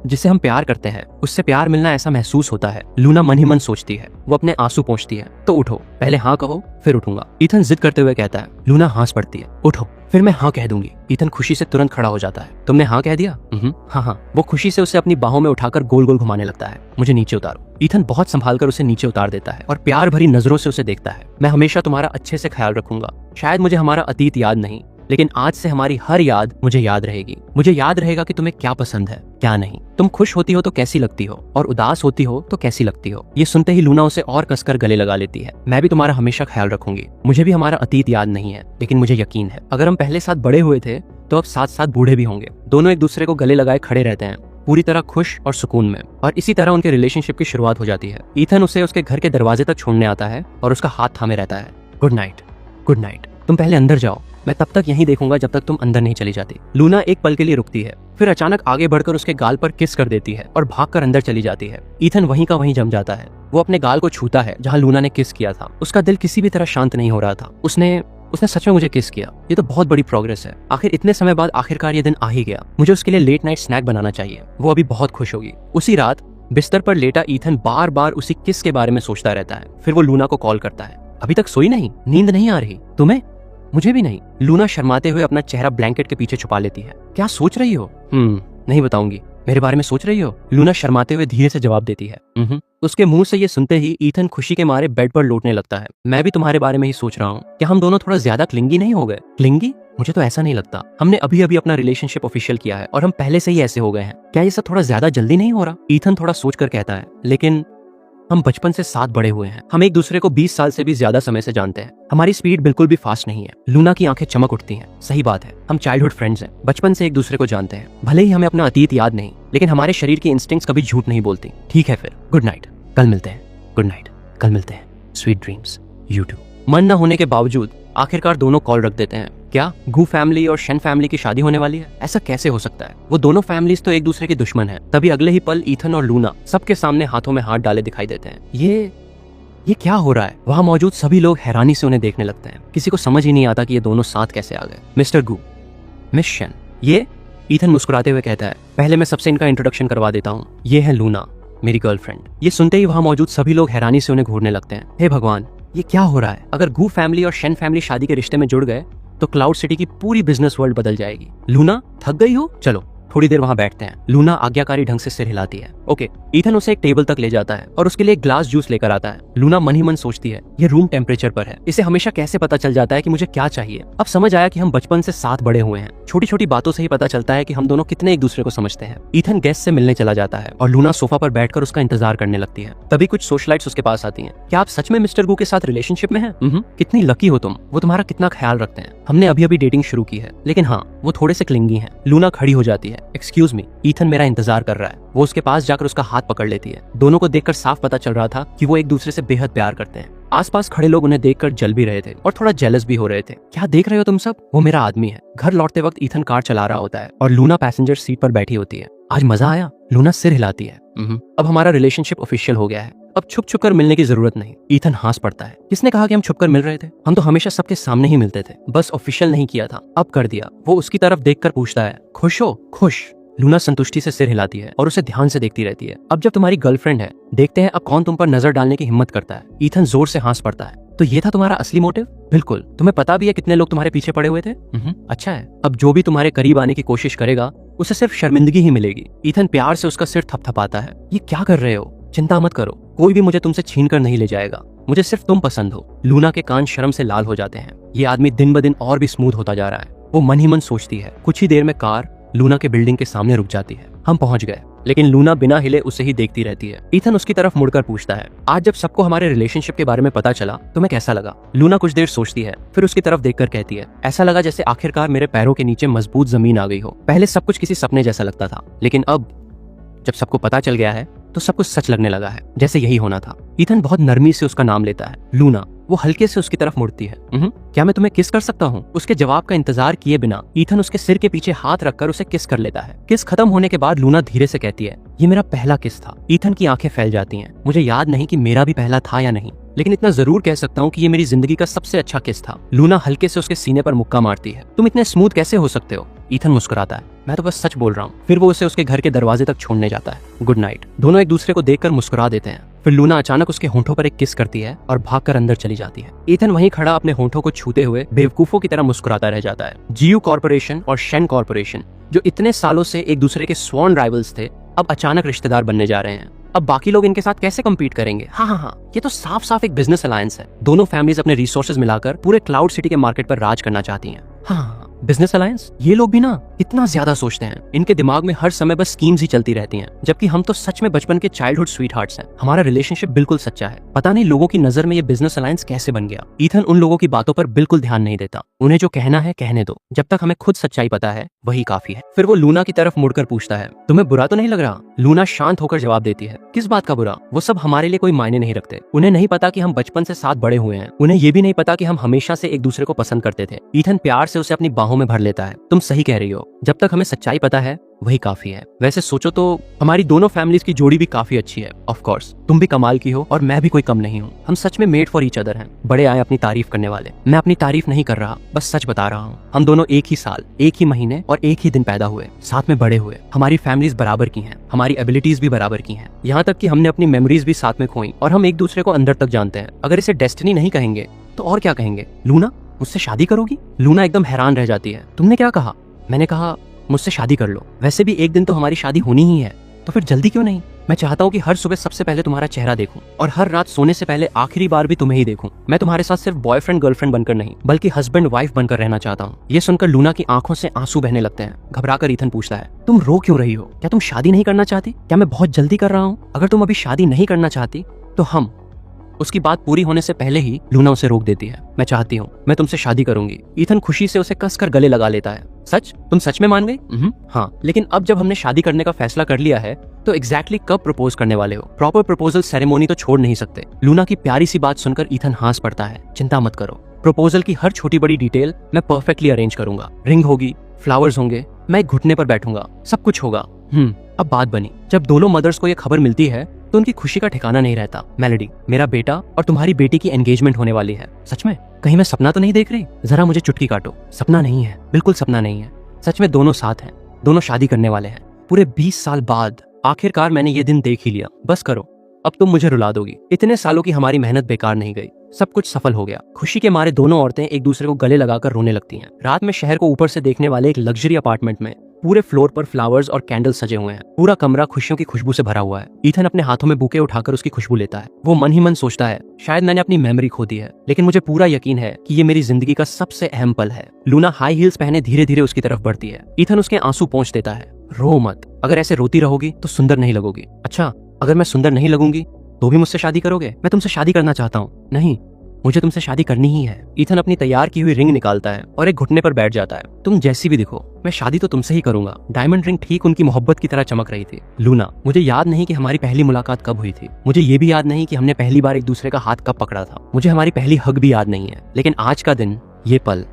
जिसे हम प्यार करते हैं उससे प्यार मिलना ऐसा महसूस होता है, लूना मन ही मन सोचती है। वो अपने आंसू पोंछती है। तो उठो, पहले हाँ कहो फिर उठूंगा, ईथन जिद करते हुए कहता है। लूना हंस पड़ती है। उठो, फिर मैं हाँ कह दूंगी। ईथन खुशी से तुरंत खड़ा हो जाता है। तुमने हाँ कह दिया? हाँ हाँ। वो खुशी से उसे अपनी बाहों में उठाकर गोल गोल घुमाने लगता है। मुझे नीचे उतारो। ईथन बहुत संभाल कर उसे नीचे उतार देता है और प्यार भरी नजरों से उसे देखता है। मैं हमेशा तुम्हारा अच्छे से ख्याल रखूंगा। शायद मुझे हमारा अतीत याद नहीं, लेकिन आज से हमारी हर याद मुझे याद रहेगी। मुझे याद रहेगा कि तुम्हें क्या पसंद है क्या नहीं। तुम खुश होती हो तो कैसी लगती हो और उदास होती हो तो कैसी लगती हो। ये सुनते ही लूना उसे और कसकर गले लगा लेती है। मैं भी तुम्हारा हमेशा ख्याल रखूंगी। मुझे भी हमारा अतीत याद नहीं है, लेकिन मुझे यकीन है अगर हम पहले साथ बड़े हुए थे तो अब साथ साथ बूढ़े भी होंगे। दोनों एक दूसरे को गले लगाए खड़े रहते हैं, पूरी तरह खुश और सुकून में। और इसी तरह उनके रिलेशनशिप की शुरुआत हो जाती है। ईथन उसे उसके घर के दरवाजे तक छोड़ने आता है और उसका हाथ थामे रहता है। Good night, good night. तुम पहले अंदर जाओ, मैं तब तक यहीं देखूंगा जब तक तुम अंदर नहीं चली जाती। लूना एक पल के लिए रुकती है, फिर अचानक आगे बढ़कर उसके गाल पर किस कर देती है और भागकर अंदर चली जाती है। ईथन वहीं का वहीं जम जाता है। वो अपने गाल को छूता है जहां लूना ने किस किया था। उसका दिल किसी भी तरह शांत नहीं हो रहा था। उसने सच में मुझे किस किया। ये तो बहुत बड़ी प्रोग्रेस है। आखिर इतने समय बाद आखिरकार ये दिन आ ही गया। मुझे उसके लिए लेट नाइट स्नैक बनाना चाहिए। वो अभी बहुत खुश होगी। उसी रात बिस्तर पर लेटा ईथन बार बार उसी किस के बारे में सोचता रहता है। फिर वो लूना को कॉल करता है। अभी तक सोई नहीं? नींद नहीं आ रही तुम्हें? मुझे भी नहीं। लूना शर्माते हुए अपना चेहरा ब्लैंकेट के पीछे छुपा लेती है। क्या सोच रही हो? नहीं बताऊंगी। मेरे बारे में सोच रही हो? लूना शर्माते हुए धीरे से जवाब देती है। उसके मुंह से ये सुनते ही ईथन खुशी के मारे बेड पर लौटने लगता है। मैं भी तुम्हारे बारे में ही सोच रहा हूँ। क्या हम दोनों थोड़ा ज्यादा क्लिंगी नहीं हो गए? क्लिंगी? मुझे तो ऐसा नहीं लगता। हमने अभी अभी अपना रिलेशनशिप ऑफिशियल किया है और हम पहले से ही ऐसे हो गए हैं। क्या ये सब थोड़ा ज्यादा जल्दी नहीं हो रहा? ईथन थोड़ा सोचकर कहता है। लेकिन हम बचपन से साथ बड़े हुए हैं। हम एक दूसरे को 20 साल से भी ज्यादा समय से जानते हैं। हमारी स्पीड बिल्कुल भी फास्ट नहीं है। लूना की आंखें चमक उठती हैं। सही बात है, हम चाइल्डहुड फ्रेंड्स हैं, बचपन से एक दूसरे को जानते हैं। भले ही हमें अपना अतीत याद नहीं, लेकिन हमारे शरीर की इंस्टिंक्ट्स कभी झूठ नहीं बोलती। ठीक है फिर, गुड नाइट, कल मिलते हैं। गुड नाइट, कल मिलते हैं। Sweet dreams, you too. मन न होने के बावजूद आखिरकार दोनों कॉल रख देते हैं। क्या गू फैमिली और शन फैमिली की शादी होने वाली है? ऐसा कैसे हो सकता है? वो दोनों फैमिलीज तो एक दूसरे के दुश्मन हैं। तभी अगले ही पल ईथन और लूना सबके सामने हाथों में हाथ डाले दिखाई देते हैं। ये क्या हो रहा है? वहाँ मौजूद सभी लोग हैरानी से उन्हें देखने लगते हैं। किसी को समझ ही नहीं आता कि ये दोनों साथ कैसे आ गए। मिस्टर गू, मिस शन, ये ईथन मुस्कुराते हुए कहता है। पहले मैं सबसे इनका इंट्रोडक्शन करवा देता हूँ। ये है लूना, मेरी गर्लफ्रेंड। ये सुनते ही वहाँ मौजूद सभी लोग हैरानी से उन्हें घूरने लगते हैं। हे भगवान, ये क्या हो रहा है? अगर गू फैमिली और शन फैमिली शादी के रिश्ते में जुड़ गए तो क्लाउड सिटी की पूरी बिजनेस वर्ल्ड बदल जाएगी। लूना, थक गई हो? चलो थोड़ी देर वहाँ बैठते हैं। लूना आज्ञाकारी ढंग से सिर हिलाती है। ओके। ईथन उसे एक टेबल तक ले जाता है और उसके लिए एक ग्लास जूस लेकर आता है। लूना मन ही मन सोचती है, ये रूम टेम्परेचर पर है। इसे हमेशा कैसे पता चल जाता है कि मुझे क्या चाहिए? अब समझ आया कि हम बचपन से साथ बड़े हुए हैं। छोटी छोटी बातों से ही पता चलता है कि हम दोनों कितने एक दूसरे को समझते हैं। ईथन गेस्ट से मिलने चला जाता है और लूना सोफा पर बैठकर उसका इंतजार करने लगती है। तभी कुछ सोशलाइट्स उसके पास आती हैं। क्या आप सच में मिस्टर गू के साथ रिलेशनशिप में हैं? कितनी लकी हो तुम, वो तुम्हारा कितना ख्याल रखते हैं। हमने अभी अभी डेटिंग शुरू की है, लेकिन हाँ, वो थोड़े से क्लिंगी हैं। लूना खड़ी हो जाती है। एक्सक्यूज मी, ईथन मेरा इंतजार कर रहा है। वो उसके पास जाकर उसका हाथ पकड़ लेती है। दोनों को देखकर साफ पता चल रहा था कि वो एक दूसरे से बेहद प्यार करते हैं। आसपास खड़े लोग उन्हें देखकर जल भी रहे थे और थोड़ा जेलस भी हो रहे थे। क्या देख रहे हो तुम सब? वो मेरा आदमी है। घर लौटते वक्त ईथन कार चला रहा होता है और लूना पैसेंजर सीट पर बैठी होती है। आज मजा आया? लूना सिर हिलाती है। अब हमारा रिलेशनशिप ऑफिशियल हो गया है। अब छुप छुप कर मिलने की जरूरत नहीं। ईथन हंस पड़ता है। किसने कहा कि हम छुप कर मिल रहे थे? हम तो हमेशा सबके सामने ही मिलते थे, बस ऑफिशियल नहीं किया था। अब कर दिया। वो उसकी तरफ देखकर पूछता है, खुश हो? खुश। लूना संतुष्टि से सिर हिलाती है और उसे ध्यान से देखती रहती है। अब जब तुम्हारी गर्लफ्रेंड है, देखते हैं अब कौन तुम पर नजर डालने की हिम्मत करता है। ईथन जोर से हंस पड़ता है। तो ये था तुम्हारा असली मोटिव? बिल्कुल। तुम्हें पता भी है कितने लोग तुम्हारे पीछे पड़े हुए थे? अच्छा है। अब जो भी तुम्हारे करीब आने की कोशिश करेगा उसे सिर्फ शर्मिंदगी ही मिलेगी। ईथन प्यार से उसका सिर थपथपाता है। ये क्या कर रहे हो? चिंता मत करो, कोई भी मुझे तुमसे छीन कर नहीं ले जाएगा। मुझे सिर्फ तुम पसंद हो। लूना के कान शर्म से लाल हो जाते हैं। ये आदमी दिन ब दिन और भी स्मूथ होता जा रहा है। वो मन ही मन सोचती है। कुछ ही देर में कार लूना के बिल्डिंग के सामने रुक जाती है। हम पहुंच गए। लेकिन लूना बिना हिले उसे ही देखती रहती है। ईथन उसकी तरफ मुड़कर पूछता है, आज जब सबको हमारे रिलेशनशिप के बारे में पता चला तुम्हें कैसा लगा? लूना कुछ देर सोचती है, फिर उसकी तरफ देखकर कहती है, ऐसा लगा जैसे आखिरकार मेरे पैरों के नीचे मजबूत जमीन आ गई हो। पहले सब कुछ किसी सपने जैसा लगता था, लेकिन अब जब सबको पता चल गया है तो सब कुछ सच लगने लगा है, जैसे यही होना था। ईथन बहुत नरमी से उसका नाम लेता है, लूना। वो हल्के से उसकी तरफ मुड़ती है। क्या मैं तुम्हें किस कर सकता हूँ? उसके जवाब का इंतजार किए बिना ईथन उसके सिर के पीछे हाथ रखकर उसे किस कर लेता है। किस खत्म होने के बाद लूना धीरे से कहती है, ये मेरा पहला किस था। ईथन की आंखें फैल जाती हैं। मुझे याद नहीं कि मेरा भी पहला था या नहीं, लेकिन इतना जरूर कह सकता हूँ कि ये मेरी जिंदगी का सबसे अच्छा किस था। लूना हल्के से उसके सीने पर मुक्का मारती है। तुम इतने स्मूथ कैसे हो सकते हो? ईथन मुस्कुराता है, मैं तो बस सच बोल रहा हूँ। फिर वो उसे उसके घर के दरवाजे तक छोड़ने जाता है। Good night. दोनों एक दूसरे को देखकर मुस्कुरा देते हैं। फिर लूना अचानक उसके होंठों पर एक किस करती है और भागकर अंदर चली जाती है। ईथन वहीं खड़ा अपने होंठों को छूते हुए बेवकूफों की तरह मुस्कुराता रह जाता है। जीयू कॉर्पोरेशन और शेन कॉर्पोरेशन, जो इतने सालों से एक दूसरे के स्वॉन राइवल्स थे, अब अचानक रिश्तेदार बनने जा रहे हैं। अब बाकी लोग इनके साथ कैसे कम्पीट करेंगे? हाँ, ये तो साफ साफ एक बिजनेस अलायंस है। दोनों फैमिलीज अपने रिसोर्सेज मिलाकर पूरे क्लाउड सिटी के मार्केट पर राज करना चाहती हैं। हाँ, बिजनेस अलायंस। ये लोग भी ना इतना ज्यादा सोचते हैं। इनके दिमाग में हर समय बस स्कीम्स ही चलती रहती हैं, जबकि हम तो सच में बचपन के चाइल्डहुड स्वीट हार्ट्स हैं। हमारा रिलेशनशिप बिल्कुल सच्चा है। पता नहीं लोगों की नजर में ये बिजनेस अलायंस कैसे बन गया। ईथन उन लोगों की बातों पर बिल्कुल ध्यान नहीं देता। उन्हें जो कहना है कहने दो, जब तक हमें खुद सच्चाई पता है वही काफी है। फिर वो लूना की तरफ मुड़कर पूछता है, तुम्हें बुरा तो नहीं लग रहा? लूना शांत होकर जवाब देती है, किस बात का बुरा? वो सब हमारे लिए कोई मायने नहीं रखते। उन्हें नहीं पता कि हम बचपन से साथ बड़े हुए हैं। उन्हें ये भी नहीं पता कि हम हमेशा से एक दूसरे को पसंद करते थे। ईथन प्यार से उसे अपनी बाहों में भर लेता है। तुम सही कह रही हो, जब तक हमें सच्चाई पता है वही काफी है। वैसे सोचो तो हमारी दोनों फैमिलीज की जोड़ी भी काफी अच्छी है। ऑफ कोर्स तुम भी कमाल की हो और मैं भी कोई कम नहीं हूँ। हम सच में मेड फॉर ईच अदर हैं। बड़े आए अपनी तारीफ करने वाले। मैं अपनी तारीफ नहीं कर रहा, बस सच बता रहा हूँ। हम दोनों एक ही साल, एक ही महीने और एक ही दिन पैदा हुए, साथ में बड़े हुए। हमारी फैमिलीज बराबर की हैं, हमारी एबिलिटीज भी बराबर की हैं, यहाँ तक कि हमने अपनी मेमोरीज भी साथ में खोई और हम एक दूसरे को अंदर तक जानते हैं। अगर इसे डेस्टिनी नहीं कहेंगे तो और क्या कहेंगे? लूना, मुझसे शादी करोगी? लूना एकदम हैरान रह जाती है। तुमने क्या कहा? मैंने कहा मुझसे शादी कर लो। वैसे भी एक दिन तो हमारी शादी होनी ही है, तो फिर जल्दी क्यों नहीं? मैं चाहता हूँ कि हर सुबह सबसे पहले तुम्हारा चेहरा देखूं और हर रात सोने से पहले आखिरी बार भी तुम्हें ही देखूं। मैं तुम्हारे साथ सिर्फ बॉयफ्रेंड गर्लफ्रेंड बनकर नहीं, बल्कि हस्बैंड वाइफ बनकर रहना चाहता हूँ। ये सुनकर लूना की आंखों से आंसू बहने लगते हैं। घबराकर ईथन पूछता है, तुम रो क्यों रही हो? क्या तुम शादी नहीं करना चाहती? क्या मैं बहुत जल्दी कर रहा हूँ? अगर तुम अभी शादी नहीं करना चाहती तो हम। उसकी बात पूरी होने से पहले ही लूना उसे रोक देती है। मैं चाहती हूँ, मैं तुमसे शादी करूंगी। ईथन खुशी से उसे कसकर गले लगा लेता है। सच? तुम सच में मान गई? हाँ, लेकिन अब जब हमने शादी करने का फैसला कर लिया है तो एग्जैक्टली कब प्रपोज करने वाले हो? प्रॉपर प्रपोजल सेरेमोनी तो छोड़ नहीं सकते। लूना की प्यारी सी बात सुनकर ईथन हंस पड़ता है। चिंता मत करो, प्रपोजल की हर छोटी बड़ी डिटेल मैं परफेक्टली अरेंज करूंगा। रिंग होगी, फ्लावर्स होंगे, मैं एक घुटने पर बैठूंगा, सब कुछ होगा। अब बात बनी। जब दोनों मदर्स को ये खबर मिलती है तो उनकी खुशी का ठिकाना नहीं रहता। मेलोडी, मेरा बेटा और तुम्हारी बेटी की एंगेजमेंट होने वाली है। सच में? कहीं मैं सपना तो नहीं देख रही? जरा मुझे चुटकी काटो। सपना नहीं है, बिल्कुल सपना नहीं है। सच में दोनों साथ हैं, दोनों शादी करने वाले हैं। पूरे 20 साल बाद आखिरकार मैंने ये दिन देख ही लिया। बस करो, अब तुम मुझे रुला दोगी। इतने सालों की हमारी मेहनत बेकार नहीं गई, सब कुछ सफल हो गया। खुशी के मारे दोनों औरतें एक दूसरे को गले लगाकर रोने लगती हैं। रात में शहर को ऊपर से देखने वाले एक लग्जरी अपार्टमेंट में पूरे फ्लोर पर फ्लावर्स और कैंडल्स सजे हुए हैं। पूरा कमरा खुशियों की खुशबू से भरा हुआ है। ईथन अपने हाथों में बुके उठाकर उसकी खुशबू लेता है। वो मन ही मन सोचता है, शायद मैंने अपनी मेमोरी खो दी है, लेकिन मुझे पूरा यकीन है कि ये मेरी जिंदगी का सबसे अहम पल है। लूना हाई हील्स पहने धीरे धीरे उसकी तरफ बढ़ती है। ईथन उसके आंसू पोंछ देता है। रो मत, अगर ऐसे रोती रहोगी तो सुंदर नहीं लगोगी। अच्छा, अगर मैं सुंदर नहीं लगूंगी तो भी मुझसे शादी करोगे? मैं तुमसे शादी करना चाहता हूँ। नहीं, मुझे तुमसे शादी करनी ही है। ईथन अपनी तैयार की हुई रिंग निकालता है और एक घुटने पर बैठ जाता है। तुम जैसी भी दिखो, मैं शादी तो तुमसे ही करूंगा। डायमंड रिंग ठीक उनकी मोहब्बत की तरह चमक रही थी। लूना, मुझे याद नहीं कि हमारी पहली मुलाकात कब हुई थी। मुझे ये भी याद नहीं कि हमने पहली बार एक दूसरे का हाथ कब पकड़ा था। मुझे हमारी पहली हग भी याद नहीं है, लेकिन आज का दिन, ये पल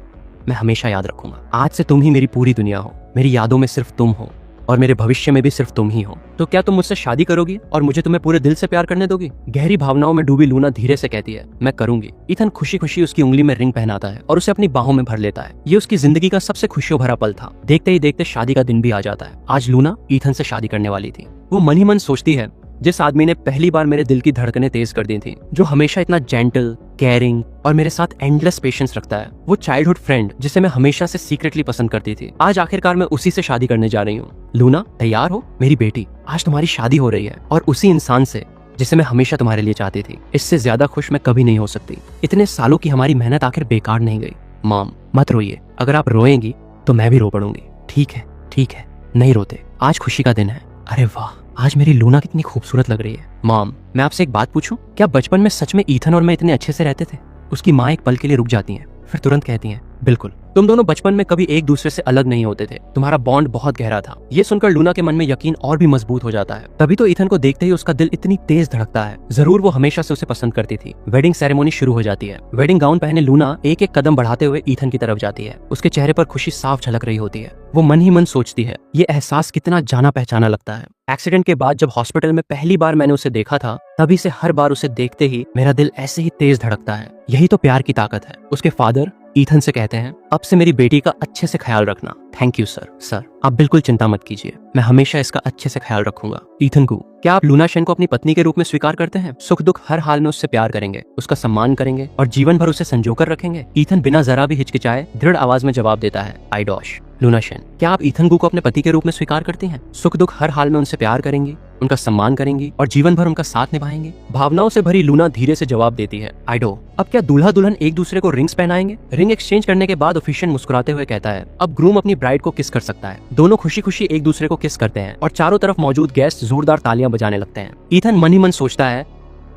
मैं हमेशा याद रखूंगा। आज से तुम ही मेरी पूरी दुनिया हो। मेरी यादों में सिर्फ तुम हो और मेरे भविष्य में भी सिर्फ तुम ही हो। तो क्या तुम मुझसे शादी करोगी और मुझे तुम्हें पूरे दिल से प्यार करने दोगी? गहरी भावनाओं में डूबी लूना धीरे से कहती है, मैं करूंगी। ईथन खुशी खुशी उसकी उंगली में रिंग पहनाता है और उसे अपनी बाहों में भर लेता है। ये उसकी जिंदगी का सबसे खुशियों भरा पल था। देखते ही देखते शादी का दिन भी आ जाता है। आज लूना ईथन से शादी करने वाली थी। वो मन ही मन सोचती है, जिस आदमी ने पहली बार मेरे दिल की धड़कनें तेज कर दी थी, जो हमेशा इतना जेंटल, केयरिंग और मेरे साथ एंडलेस पेशेंस रखता है, वो चाइल्डहुड फ्रेंड जिसे मैं हमेशा से सीक्रेटली पसंद करती थी, आज आखिरकार मैं उसी से शादी करने जा रही हूँ। लूना, तैयार हो मेरी बेटी? आज तुम्हारी शादी हो रही है और उसी इंसान से जिसे मैं हमेशा तुम्हारे लिए चाहती थी। इससे ज्यादा खुश मैं कभी नहीं हो सकती। इतने सालों की हमारी मेहनत आखिर बेकार नहीं गई। मॉम, मत रोइए। अगर आप रोएंगी तो मैं भी रो पड़ूंगी। ठीक है, ठीक है, नहीं रोते। आज खुशी का दिन है। अरे वाह, आज मेरी लूना कितनी खूबसूरत लग रही है। मॉम, मैं आपसे एक बात पूछूं, क्या बचपन में सच में ईथन और मैं इतने अच्छे से रहते थे? उसकी माँ एक पल के लिए रुक जाती हैं, फिर तुरंत कहती हैं, बिल्कुल, तुम दोनों बचपन में कभी एक दूसरे से अलग नहीं होते थे, तुम्हारा बॉन्ड बहुत गहरा था। ये सुनकर लूना के मन में यकीन और भी मजबूत हो जाता है। तभी तो ईथन को देखते ही उसका दिल इतनी तेज धड़कता है। जरूर वो हमेशा से उसे पसंद करती थी। वेडिंग सेरेमनी शुरू हो जाती है। वेडिंग गाउन पहने लूना एक एक कदम बढ़ाते हुए ईथन की तरफ जाती है। उसके चेहरे पर खुशी साफ झलक रही होती है। वो मन ही मन सोचती है, ये एहसास कितना जाना पहचाना लगता है। एक्सीडेंट के बाद जब हॉस्पिटल में पहली बार मैंने उसे देखा था, तभी से हर बार उसे देखते ही मेरा दिल ऐसे ही तेज धड़कता है। यही तो प्यार की ताकत है। उसके फादर ईथन से कहते हैं, अब से मेरी बेटी का अच्छे से ख्याल रखना। Thank you sir. सर, आप बिल्कुल चिंता मत कीजिए, मैं हमेशा इसका अच्छे से ख्याल रखूंगा। ईथन को, क्या आप लूना शेन को अपनी पत्नी के रूप में स्वीकार करते हैं? सुख दुख हर हाल में उससे प्यार करेंगे, उसका सम्मान करेंगे और जीवन भर उसे संजोकर रखेंगे। ईथन बिना जरा भी हिचकिचाए दृढ़ आवाज में जवाब देता है, आई डॉश। लूना शेन, क्या आप ईथन गू को अपने पति के रूप में स्वीकार करती हैं? सुख दुख हर हाल में उनसे प्यार करेंगी, उनका सम्मान करेंगी और जीवन भर उनका साथ निभाएंगे? भावनाओं से भरी लूना धीरे से जवाब देती है, आई डो। अब क्या दूल्हा दुल्हन एक दूसरे को रिंग्स पहनाएंगे? रिंग एक्सचेंज करने के बाद ऑफिशियल मुस्कुराते हुए कहता है, अब ग्रूम अपनी ब्राइड को किस कर सकता है। दोनों खुशी खुशी एक दूसरे को किस करते हैं और चारों तरफ मौजूद गेस्ट जोरदार तालियां बजाने लगते हैं। ईथन मन ही मन सोचता है,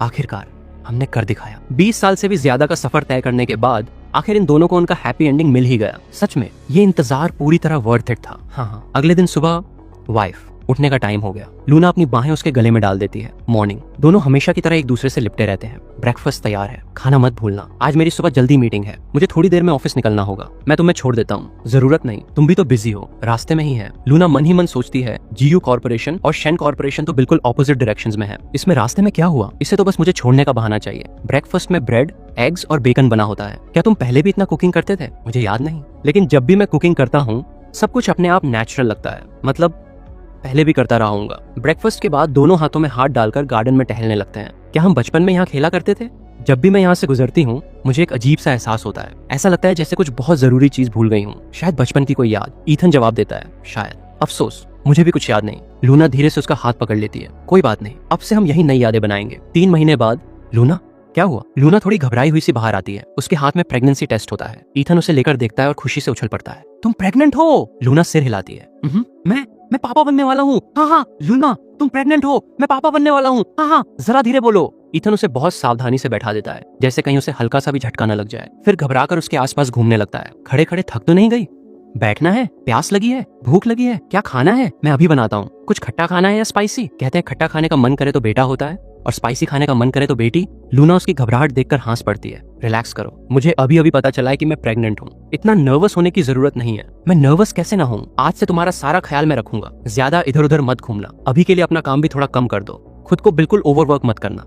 आखिरकार हमने कर दिखाया। 20 साल से भी ज्यादा का सफर तय करने के बाद आखिर इन दोनों को उनका हैप्पी एंडिंग मिल ही गया। सच में ये इंतजार पूरी तरह वर्थ इट था। हाँ, अगले दिन सुबह वाइफ उठने का टाइम हो गया। लूना अपनी बाहें उसके गले में डाल देती है। मॉर्निंग, दोनों हमेशा की तरह एक दूसरे से लिपटे रहते हैं। ब्रेकफास्ट तैयार है, खाना मत भूलना, आज मेरी सुबह जल्दी मीटिंग है, मुझे थोड़ी देर में ऑफिस निकलना होगा, मैं तुम्हें छोड़ देता हूँ। जरूरत नहीं, तुम भी तो बिजी हो, रास्ते में ही है। लूना मन ही मन सोचती है, जीयू कॉर्पोरेशन और शेन कॉर्पोरेशन तो बिल्कुल ऑपोजिट डायरेक्शंस में है, इसमें रास्ते में क्या हुआ? इसे तो बस मुझे छोड़ने का बहाना चाहिए। ब्रेकफास्ट में ब्रेड, एग्स और बेकन बना होता है। क्या तुम पहले भी इतना कुकिंग करते थे? मुझे याद नहीं, लेकिन जब भी मैं कुकिंग करता हूँ सब कुछ अपने आप नेचुरल लगता है, मतलब पहले भी करता रहा हूँगा। ब्रेकफास्ट के बाद दोनों हाथों में हाथ डालकर गार्डन में टहलने लगते हैं। क्या हम बचपन में यहाँ खेला करते थे? जब भी मैं यहाँ से गुजरती हूँ मुझे एक अजीब सा एहसास होता है। ऐसा लगता है जैसे कुछ बहुत जरूरी चीज भूल गई हूँ, शायद बचपन की कोई याद। ईथन जवाब देता है, शायद। अफसोस, मुझे भी कुछ याद नहीं। लूना धीरे से उसका हाथ पकड़ लेती है। कोई बात नहीं, अब से हम यही नई यादें बनाएंगे। 3 महीने बाद। लूना, क्या हुआ? लूना थोड़ी घबराई हुई सी बाहर आती है। उसके हाथ में प्रेगनेंसी टेस्ट होता है। ईथन उसे लेकर देखता है और खुशी से उछल पड़ता है। तुम प्रेग्नेंट हो? लूना सिर हिलाती है। मैं पापा बनने वाला हूँ। हाँ, लूना तुम प्रेग्नेंट हो, मैं पापा बनने वाला हूँ। हाँ, जरा धीरे बोलो। ईथन उसे बहुत सावधानी से बैठा देता है, जैसे कहीं उसे हल्का सा भी झटका न लग जाए। फिर घबराकर उसके आसपास घूमने लगता है। खड़े खड़े थक तो नहीं गई? बैठना है? प्यास लगी है? भूख लगी है? क्या खाना है? मैं अभी बनाता हूँ। कुछ खट्टा खाना है या स्पाइसी? कहते हैं खट्टा खाने का मन करे तो बेटा होता है और स्पाइसी खाने का मन करे तो बेटी। लूना उसकी घबराहट देखकर हंस पड़ती है। रिलैक्स करो, मुझे अभी अभी पता चला है कि मैं प्रेग्नेंट हूँ, इतना नर्वस होने की जरूरत नहीं है। मैं नर्वस कैसे ना हूँ? आज से तुम्हारा सारा ख्याल मैं रखूंगा, ज्यादा इधर उधर मत घूमना, अभी के लिए अपना काम भी थोड़ा कम कर दो, खुद को बिल्कुल ओवरवर्क मत करना।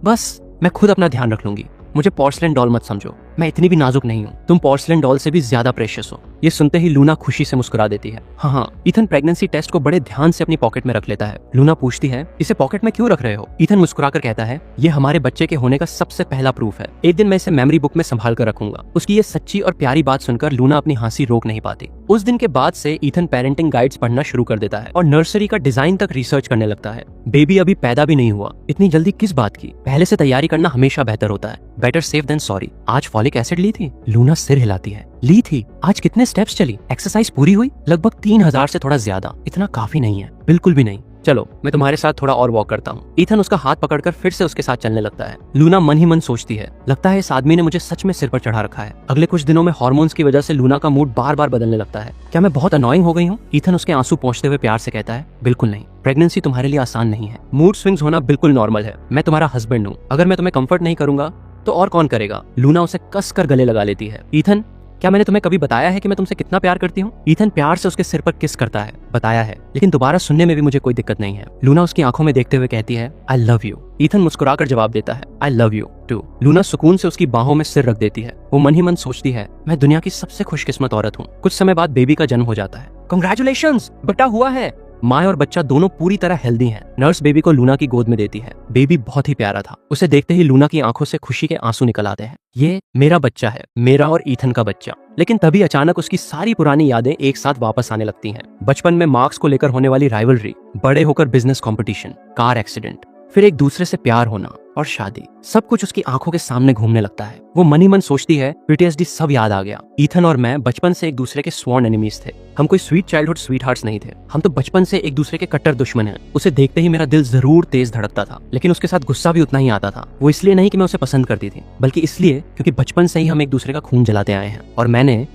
बस मैं खुद अपना ध्यान रख लूंगी। मुझे पोर्सलेन डॉल मत समझो, मैं इतनी भी नाजुक नहीं हूँ, तुम पोर्सलेन डॉल से भी ज्यादा प्रेशियस हो। ये सुनते ही लूना खुशी से मुस्कुरा देती है। हाँ, ईथन प्रेगनेंसी टेस्ट को बड़े ध्यान से अपनी पॉकेट में रख लेता है। लूना पूछती है, इसे पॉकेट में क्यों रख रहे हो? ईथन मुस्कुराकर कहता है, ये हमारे बच्चे के होने का सबसे पहला प्रूफ है, एक दिन मैं इसे मेमोरी बुक में संभाल कर रखूंगा। उसकी ये सच्ची और प्यारी बात सुनकर लूना अपनी हंसी रोक नहीं पाती। उस दिन के बाद से ईथन पेरेंटिंग गाइड्स पढ़ना शुरू कर देता है और नर्सरी का डिजाइन तक रिसर्च करने लगता है। बेबी अभी पैदा भी नहीं हुआ, इतनी जल्दी किस बात की? पहले से तैयारी करना हमेशा बेहतर होता है, बेटर सेफ देन सॉरी। आज फॉलिक एसिड ली थी? लूना सिर हिलाती है। ली थी। आज कितने स्टेप्स चली? एक्सरसाइज पूरी हुई? लगभग 3000 से थोड़ा ज्यादा। इतना काफी नहीं है, बिल्कुल भी नहीं। चलो मैं तुम्हारे साथ थोड़ा और वॉक करता हूँ। ईथन उसका हाथ पकड़कर फिर से उसके साथ चलने लगता है। लूना मन ही मन सोचती है, लगता है इस आदमी ने मुझे सच में सिर पर चढ़ा रखा है। अगले कुछ दिनों में हार्मोन्स की वजह से लूना का मूड बार बार बदलने लगता है। क्या मैं बहुत अनोइंग हो गई हूँ? ईथन उसके आंसू पोंछते हुए प्यार से कहता है, बिल्कुल नहीं, प्रेगनेंसी तुम्हारे लिए आसान नहीं है, मूड स्विंग्स होना बिल्कुल नॉर्मल है। मैं तुम्हारा हस्बैंड हूँ, अगर मैं तुम्हें कंफर्ट नहीं करूंगा तो और कौन करेगा? लूना उसे कस कर गले लगा लेती है। ईथन, क्या मैंने तुम्हें कभी बताया है कि मैं तुमसे कितना प्यार करती हूँ? ईथन प्यार से उसके सिर पर किस करता है। बताया है, लेकिन दोबारा सुनने में भी मुझे कोई दिक्कत नहीं है। लूना उसकी आंखों में देखते हुए कहती है, आई लव यू। ईथन मुस्कुराकर जवाब देता है, I love you too. Luna सुकून से उसकी बाहों में सिर रख देती है। वो मन ही मन सोचती है, मैं दुनिया की सबसे खुशकिस्मत औरत हूँ। कुछ समय बाद बेबी का जन्म हो जाता है। कांग्रेचुलेशंस, बेटा हुआ है। माँ और बच्चा दोनों पूरी तरह हेल्दी हैं। नर्स बेबी को लूना की गोद में देती है। बेबी बहुत ही प्यारा था। उसे देखते ही लूना की आंखों से खुशी के आंसू निकल आते हैं। ये मेरा बच्चा है, मेरा और ईथन का बच्चा। लेकिन तभी अचानक उसकी सारी पुरानी यादें एक साथ वापस आने लगती हैं। बचपन में मार्क्स को लेकर होने वाली राइवलरी, बड़े होकर बिजनेस कंपटीशन, कार एक्सीडेंट, फिर एक दूसरे से प्यार होना, और शादी, सब कुछ उसकी आंखों के सामने घूमने लगता है। वो मन ही मन सोचती है पीटीएसडी सब याद आ गया। ईथन और मैं बचपन से एक दूसरे के स्वॉर्न एनिमीज थे। हम कोई स्वीट चाइल्डहुड स्वीट हार्ट्स नहीं थे, हम तो बचपन से एक दूसरे के कट्टर दुश्मन हैं। उसे देखते ही मेरा दिल जरूर तेज धड़कता था, लेकिन उसके साथ गुस्सा भी उतना ही आता था। वो इसलिए नहीं कि मैं उसे पसंद करती थी, बल्कि इसलिए क्योंकि बचपन से ही हम एक दूसरे का खून जलाते आए हैं। और मैंने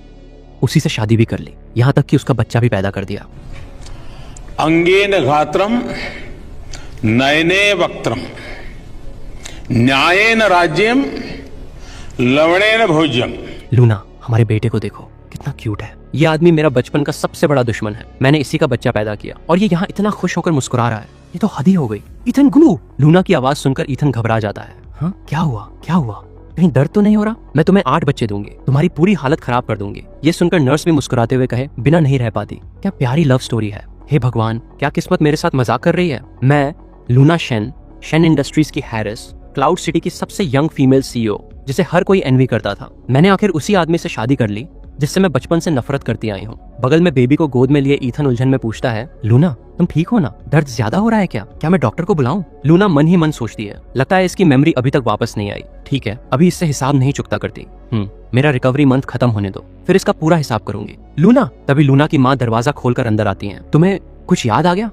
उसी से शादी भी कर ली, यहाँ तक कि उसका बच्चा भी पैदा कर दिया। अंगेन घात्रम नयने वक्त्रम न्यायेन राज्यम लवणेन भोज्यम। लूना, हमारे बेटे को देखो कितना क्यूट है। ये आदमी मेरा बचपन का सबसे बड़ा दुश्मन है। मैंने इसी का बच्चा पैदा किया और ये यहाँ इतना खुश होकर मुस्कुरा रहा है। ये तो हद ही हो गई। Ethan glue. लूना की आवाज सुनकर ईथन घबरा जाता है। हाँ, क्या हुआ, क्या हुआ? कहीं दर्द तो नहीं हो रहा? मैं तुम्हें 8 बच्चे दूंगी, तुम्हारी पूरी हालत खराब कर दूंगी। ये सुनकर नर्स भी मुस्कुराते हुए कहे, बिना नहीं रह पाती। क्या प्यारी लव स्टोरी है। हे भगवान, क्या किस्मत मेरे साथ मजाक कर रही है। मैं लूना शेन, शेन इंडस्ट्रीज की हैरिस, क्लाउड सिटी की सबसे यंग फीमेल सीईओ, जिसे हर कोई एनवी करता था। मैंने आखिर उसी आदमी से शादी कर ली जिससे मैं बचपन से नफरत करती आई हूँ। बगल में बेबी को गोद में लिए ईथन उलझन में पूछता है, लूना तुम ठीक हो ना? दर्द ज्यादा हो रहा है क्या मैं डॉक्टर को बुलाऊं? लूना मन ही मन सोचती है, लगता है इसकी मेमोरी अभी तक वापस नहीं आई। ठीक है, अभी इससे हिसाब नहीं चुकता करती। मेरा रिकवरी मंथ खत्म होने दो, फिर इसका पूरा हिसाब करूंगी। लूना। तभी लूना की माँ दरवाजा खोलकर अंदर आती है। तुम्हें कुछ याद आ गया?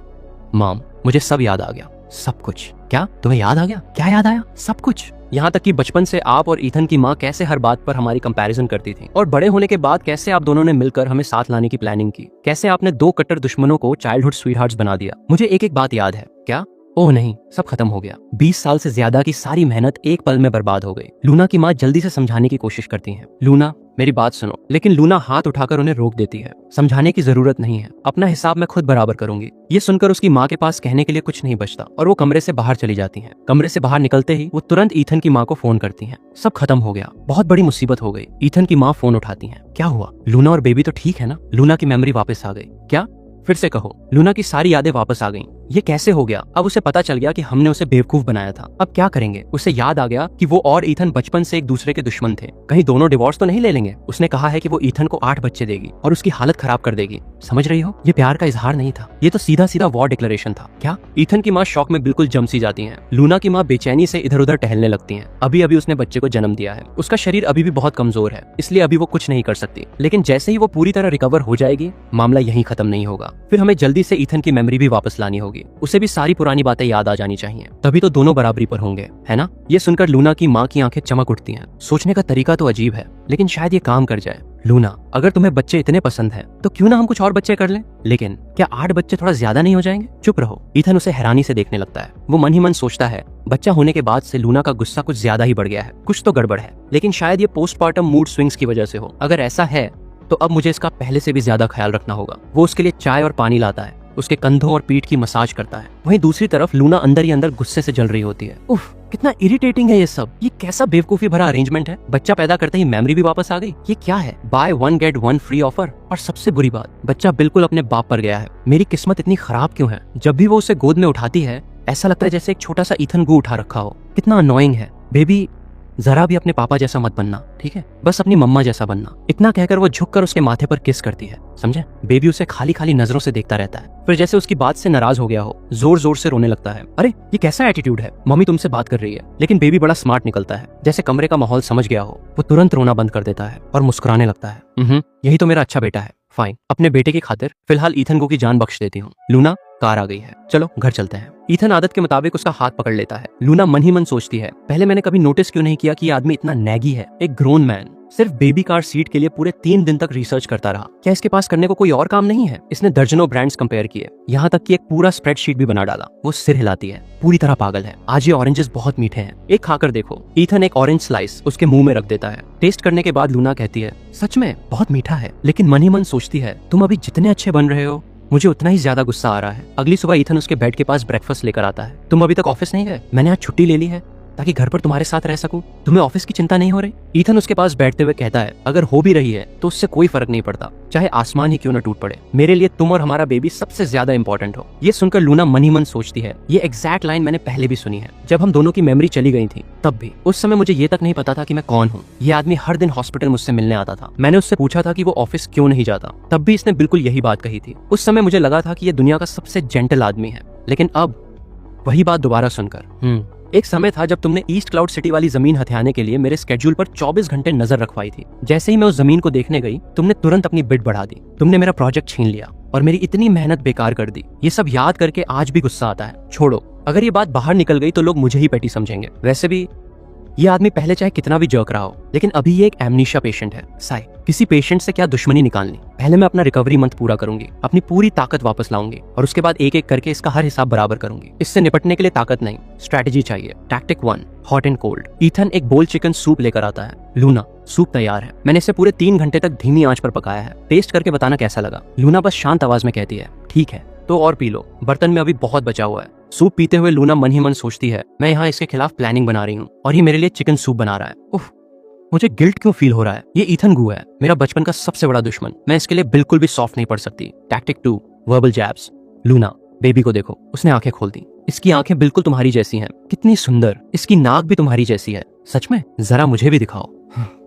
मॉम, मुझे सब याद आ गया, सब कुछ। क्या तुम्हें याद आ गया? क्या याद आया? सब कुछ। यहाँ तक कि बचपन से आप और ईथन की माँ कैसे हर बात पर हमारी कंपैरिजन करती थी, और बड़े होने के बाद कैसे आप दोनों ने मिलकर हमें साथ लाने की प्लानिंग की। कैसे आपने 2 कट्टर दुश्मनों को चाइल्डहुड स्वीटहार्ट्स बना दिया। मुझे एक एक बात याद है। क्या? ओह नहीं, सब खत्म हो गया। 20 साल से ज्यादा की सारी मेहनत एक पल में बर्बाद हो गई। लूना की माँ जल्दी से समझाने की कोशिश करती है। लूना, मेरी बात सुनो। लेकिन लूना हाथ उठाकर उन्हें रोक देती है। समझाने की जरूरत नहीं है, अपना हिसाब मैं खुद बराबर करूंगी। ये सुनकर उसकी माँ के पास कहने के लिए कुछ नहीं बचता और वो कमरे से बाहर चली जाती हैं। कमरे से बाहर निकलते ही वो तुरंत ईथन की माँ को फोन करती हैं। सब खत्म हो गया, बहुत बड़ी मुसीबत हो गई। ईथन की माँ फोन उठाती हैं। क्या हुआ? लूना और बेबी तो ठीक है ना? लूना की मेमोरी वापस आ गई। क्या? फिर से कहो। लूना की सारी यादें वापस आ गईं। ये कैसे हो गया? अब उसे पता चल गया कि हमने उसे बेवकूफ बनाया था। अब क्या करेंगे? उसे याद आ गया कि वो और ईथन बचपन से एक दूसरे के दुश्मन थे। कहीं दोनों डिवोर्स तो नहीं ले लेंगे? उसने कहा है कि वो ईथन को 8 बच्चे देगी और उसकी हालत खराब कर देगी। समझ रही हो? ये प्यार का इजहार नहीं था, ये तो सीधा सीधा वॉर डिक्लेरेशन था। क्या? ईथन की माँ शौक में बिल्कुल जम सी जाती है। लूना की माँ बेचैनी से इधर उधर टहलने लगती है। अभी अभी उसने बच्चे को जन्म दिया है, उसका शरीर अभी भी बहुत कमजोर है, इसलिए अभी वो कुछ नहीं कर सकती। लेकिन जैसे ही वो पूरी तरह रिकवर हो जाएगी, मामला यहीं खत्म नहीं होगा। फिर हमें जल्दी से ईथन की मेमोरी भी वापस लानी होगी। उसे भी सारी पुरानी बातें याद आ जानी चाहिए, तभी तो दोनों बराबरी पर होंगे, है ना? ये सुनकर लूना की माँ की आंखें चमक उठती हैं। सोचने का तरीका तो अजीब है, लेकिन शायद ये काम कर जाए। लूना, अगर तुम्हें बच्चे इतने पसंद हैं, तो क्यों ना हम कुछ और बच्चे कर लें? लेकिन क्या 8 बच्चे थोड़ा ज्यादा नहीं हो जाएंगे? चुप रहो। ईथन उसे हैरानी से देखने लगता है। वो मन ही मन सोचता है, बच्चा होने के बाद से लूना का गुस्सा कुछ ज्यादा ही बढ़ गया है। कुछ तो गड़बड़ है, लेकिन शायद ये पोस्टमार्टम मूड स्विंग्स की वजह से हो। अगर ऐसा है तो अब मुझे इसका पहले से भी ज्यादा ख्याल रखना होगा। वो उसके लिए चाय और पानी लाता है, उसके कंधों और पीठ की मसाज करता है। वहीं दूसरी तरफ लूना अंदर ही अंदर गुस्से से जल रही होती है। उफ, कितना इरिटेटिंग है ये सब। ये कैसा बेवकूफी भरा अरेंजमेंट है? बच्चा पैदा करते ही मेमोरी भी वापस आ गई। ये क्या है? Buy 1 get 1 free offer. और सबसे बुरी बात, बच्चा बिल्कुल अपने बाप पर गया है। मेरी किस्मत इतनी खराब क्यों है? जब भी वो उसे गोद में उठाती है, ऐसा लगता है जैसे एक छोटा सा ईथन गू उठा रखा हो। कितना अनोइंग है। बेबी, जरा भी अपने पापा जैसा मत बनना, ठीक है? बस अपनी मम्मा जैसा बनना। इतना कहकर वो झुककर उसके माथे पर किस करती है, समझे? बेबी उसे खाली खाली नजरों से देखता रहता है, फिर जैसे उसकी बात से नाराज हो गया हो, जोर जोर से रोने लगता है। अरे ये कैसा एटीट्यूड है? मम्मी तुमसे बात कर रही है। लेकिन बेबी बड़ा स्मार्ट निकलता है, जैसे कमरे का माहौल समझ गया हो। वो तुरंत रोना बंद कर देता है और मुस्कुराने लगता है। यही तो मेरा अच्छा बेटा है। फाइन, अपने बेटे की खातिर फिलहाल ईथन को की जान बख्श देती हूँ। लूना, कार आ गई है, चलो घर चलते हैं। ईथन आदत के मुताबिक उसका हाथ पकड़ लेता है। लूना मन ही मन सोचती है, पहले मैंने कभी नोटिस क्यों नहीं किया कि ये आदमी इतना नैगी है। एक ग्रोन मैन सिर्फ बेबी कार सीट के लिए पूरे 3 दिन तक रिसर्च करता रहा। क्या इसके पास करने को कोई और काम नहीं है? इसने दर्जनों ब्रांड्स कंपेयर किए, यहाँ तक कि एक पूरा स्प्रेडशीट भी बना डाला। वो सिर हिलाती है, पूरी तरह पागल है। आज ये ऑरेंजेस बहुत मीठे हैं, एक खाकर देखो। ईथन एक ऑरेंज स्लाइस उसके मुंह में रख देता है। टेस्ट करने के बाद लूना कहती है, सच में बहुत मीठा है। लेकिन मन ही मन सोचती है, तुम अभी जितने अच्छे बन रहे हो, मुझे उतना ही ज्यादा गुस्सा आ रहा है। अगली सुबह ईथन उसके बेड के पास ब्रेकफास्ट लेकर आता है। तुम अभी तक ऑफिस नहीं गए? मैंने आज छुट्टी ले ली है ताकि घर पर तुम्हारे साथ रह सकूं। तुम्हें ऑफिस की चिंता नहीं हो रही? ईथन उसके पास बैठते हुए कहता है, अगर हो भी रही है तो उससे कोई फर्क नहीं पड़ता, चाहे आसमान ही क्यों न टूट पड़े। मेरे लिए तुम और हमारा बेबी सबसे ज्यादा इंपॉर्टेंट हो। ये सुनकर लूना मन ही मन सोचती है, ये एग्जैक्ट लाइन मैंने पहले भी सुनी है, जब हम दोनों की मेमोरी चली गई थी तब भी। उस समय मुझे ये तक नहीं पता था कि मैं कौन हूँ। ये आदमी हर दिन हॉस्पिटल मुझसे मिलने आता था। मैंने उससे पूछा था कि वो ऑफिस क्यों नहीं जाता, तब भी इसने बिल्कुल यही बात कही थी। उस समय मुझे लगा था कि ये दुनिया का सबसे जेंटल आदमी है, लेकिन अब वही बात दोबारा सुनकर एक समय था जब तुमने ईस्ट क्लाउड सिटी वाली जमीन हथियाने के लिए मेरे स्केड्यूल पर 24 घंटे नजर रखवाई थी। जैसे ही मैं उस जमीन को देखने गई, तुमने तुरंत अपनी बिड बढ़ा दी। तुमने मेरा प्रोजेक्ट छीन लिया और मेरी इतनी मेहनत बेकार कर दी। ये सब याद करके आज भी गुस्सा आता है। छोड़ो, अगर ये बात बाहर निकल गई तो लोग मुझे ही पेटी समझेंगे। वैसे भी ये आदमी पहले चाहे कितना भी जर्क रहा हो, लेकिन अभी ये एक एमनीशिया पेशेंट है। साई, किसी पेशेंट से क्या दुश्मनी निकालनी। पहले मैं अपना रिकवरी मंथ पूरा करूंगी, अपनी पूरी ताकत वापस लाऊंगी और उसके बाद एक एक करके इसका हर हिसाब बराबर करूंगी। इससे निपटने के लिए ताकत नहीं, स्ट्रैटेजी चाहिए। Tactic 1, hot and cold. Ethan एक बोल चिकन सूप लेकर आता है। लूना, सूप तैयार है। मैंने इसे पूरे 3 घंटे तक धीमी आंच पर पकाया है। टेस्ट करके बताना कैसा लगा। लूना बस शांत आवाज में कहती है, ठीक है। तो और पी लो, बर्तन में अभी बहुत बचा हुआ है। सूप पीते हुए लूना मन ही मन सोचती है, मैं यहाँ इसके खिलाफ प्लानिंग बना रही हूँ और ये मेरे लिए चिकन सूप बना रहा है। उफ, मुझे गिल्ट क्यों फील हो रहा है। ये ईथन गू है, मेरा बचपन का सबसे बड़ा दुश्मन। मैं इसके लिए बिल्कुल भी सॉफ्ट नहीं पड़ सकती। Tactic 2, verbal jabs. Luna, baby को देखो, उसने आंखें खोल दी। इसकी आंखें बिल्कुल तुम्हारी जैसी हैं, कितनी सुंदर। इसकी नाक भी तुम्हारी जैसी है। सच में? जरा मुझे भी दिखाओ।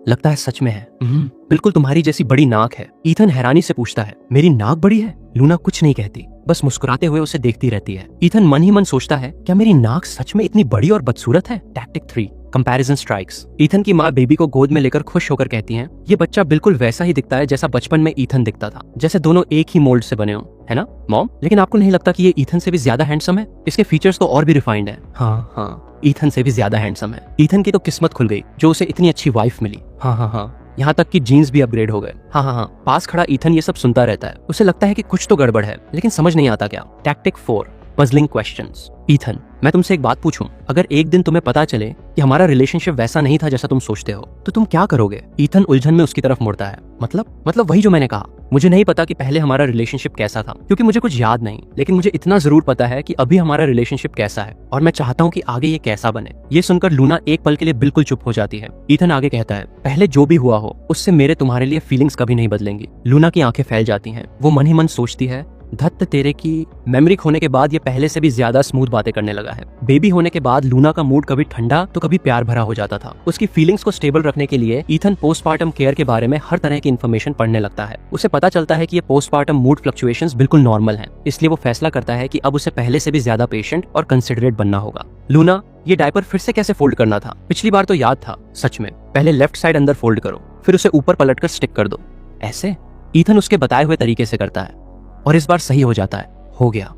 लगता है सच में है। बिल्कुल तुम्हारी जैसी बड़ी नाक है। ईथन हैरानी से पूछता है, मेरी नाक बड़ी है? लूना कुछ नहीं कहती, बस मुस्कुराते हुए उसे देखती रहती है। ईथन मन ही मन सोचता है, क्या मेरी नाक सच में इतनी बड़ी और बदसूरत है? Tactic 3, comparison strikes. ईथन की माँ बेबी को गोद में लेकर खुश होकर कहती हैं, ये बच्चा बिल्कुल वैसा ही दिखता है जैसा बचपन में ईथन दिखता था, जैसे दोनों एक ही मोल्ड से बने हो, है ना मॉम? लेकिन आपको नहीं लगता कि ये ईथन से भी ज्यादा हैंडसम है? इसके फीचर्स तो और भी रिफाइंड है। हाँ, ईथन से भी ज्यादा हैंडसम है। ईथन की तो किस्मत खुल गई जो उसे इतनी अच्छी वाइफ मिली। हाँ, यहाँ तक कि जीन्स भी अपग्रेड हो गए। हाँ, पास खड़ा ईथन ये सब सुनता रहता है। उसे लगता है कि कुछ तो गड़बड़ है, लेकिन समझ नहीं आता क्या। Tactic 4, puzzling questions. ईथन, मैं तुमसे एक बात पूछूं, अगर एक दिन तुम्हें पता चले कि हमारा रिलेशनशिप वैसा नहीं था जैसा तुम सोचते हो, तो तुम क्या करोगे? ईथन उलझन में उसकी तरफ मुड़ता है। मतलब वही जो मैंने कहा। मुझे नहीं पता कि पहले हमारा रिलेशनशिप कैसा था, क्योंकि मुझे कुछ याद नहीं, लेकिन मुझे इतना जरूर पता है कि अभी हमारा रिलेशनशिप कैसा है और मैं चाहता हूँ कि आगे ये कैसा बने। ये सुनकर लूना एक पल के लिए बिल्कुल चुप हो जाती है। ईथन आगे कहता है, पहले जो भी हुआ हो उससे मेरे तुम्हारे लिए फीलिंग्स कभी नहीं बदलेंगी। लूना की आंखें फैल जाती हैं। वो मन ही मन सोचती है, धत्त तेरे की। मेमोरी खोने के बाद ये पहले से भी ज्यादा स्मूथ बातें करने लगा है। बेबी होने के बाद लूना का मूड कभी ठंडा तो कभी प्यार भरा हो जाता था। उसकी फीलिंग्स को स्टेबल रखने के लिए ईथन पोस्टपार्टम केयर के बारे में हर तरह की इन्फॉर्मेशन पढ़ने लगता है। उसे पता चलता है कि ये पोस्टपार्टम मूड फ्लक्चुएशंस बिल्कुल नॉर्मल हैं। इसलिए वो फैसला करता है कि अब उसे पहले से भी ज्यादा पेशेंट और कंसिडरेट बनना होगा। लूना, ये डायपर फिर से कैसे फोल्ड करना था? पिछली बार तो याद था। सच में? पहले लेफ्ट साइड अंदर फोल्ड करो, फिर उसे ऊपर पलटकर स्टिक कर दो। ऐसे? ईथन उसके बताए हुए तरीके से करता है और इस बार सही हो जाता है। हो गया।